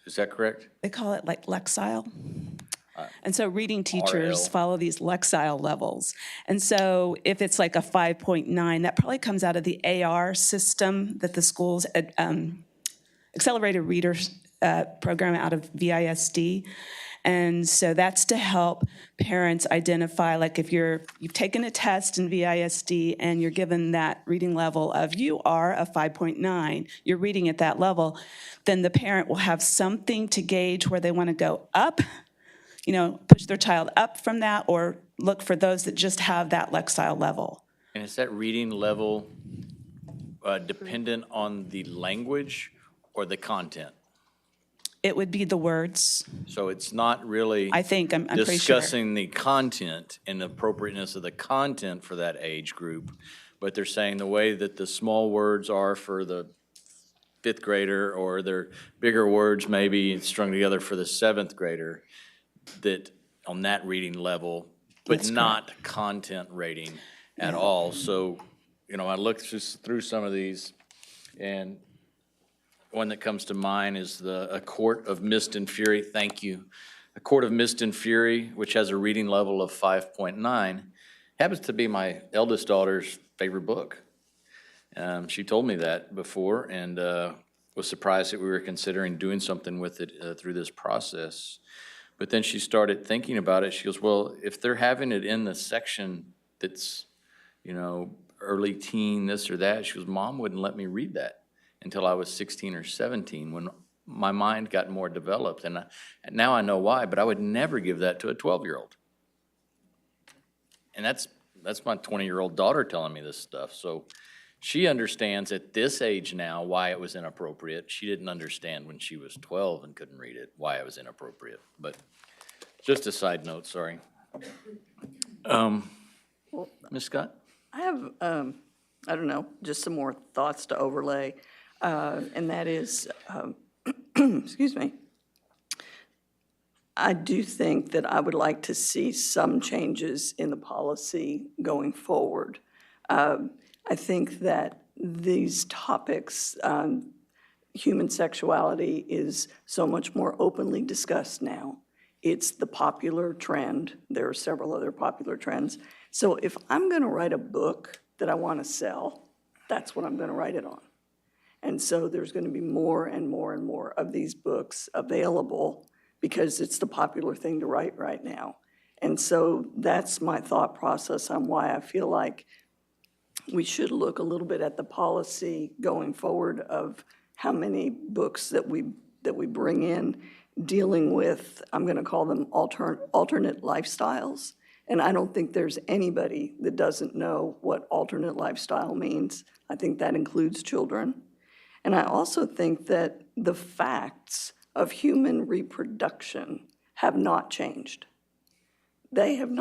Is that correct? They call it like Lexile. And so reading teachers follow these Lexile levels. And so if it's like a 5.9, that probably comes out of the AR system that the schools, Accelerated Readers program out of VISD. And so that's to help parents identify, like if you've taken a test in VISD and you're given that reading level of you are a 5.9, you're reading at that level, then the parent will have something to gauge where they want to go up, push their child up from that, or look for those that just have that Lexile level. And is that reading level dependent on the language or the content? It would be the words. So it's not really, I think, I'm pretty sure. discussing the content and the appropriateness of the content for that age group, but they're saying the way that the small words are for the 5th grader, or their bigger words maybe strung together for the 7th grader, that on that reading level, but That's not content rating at all. So, I looked just through some of these, and one that comes to mind is A Court of Mist and Fury. Thank you. A Court of Mist and Fury, which has a reading level of 5.9, happens to be my eldest daughter's favorite book. She told me that before, and was surprised that we were considering doing something with it through this process. But then she started thinking about it. She goes, well, if they're having it in the section that's, early teen, this or that, she goes, Mom wouldn't let me read that until I was 16 or 17, when my mind got more developed. And now I know why, but I would never give that to a 12-year-old. And that's my 20-year-old daughter telling me this stuff. So she understands at this age now why it was inappropriate. She didn't understand when she was 12 and couldn't read it, why it was inappropriate. But just a side note, sorry. Ms. Scott? I have, I don't know, just some more thoughts to overlay, and that is, excuse me, I do think that I would like to see some changes in the policy going forward. I think that these topics, human sexuality, is so much more openly discussed now. It's the popular trend. There are several other popular trends. So if I'm going to write a book that I want to sell, that's what I'm going to write it on. And so there's going to be more and more and more of these books available because it's the popular thing to write right now. And so that's my thought process on why I feel like we should look a little bit at the policy going forward of how many books that we bring in dealing with, I'm going to call them alternate lifestyles. And I don't think there's anybody that doesn't know what alternate lifestyle means. I think that includes children. And I also think that the facts of human reproduction have not changed. They have not.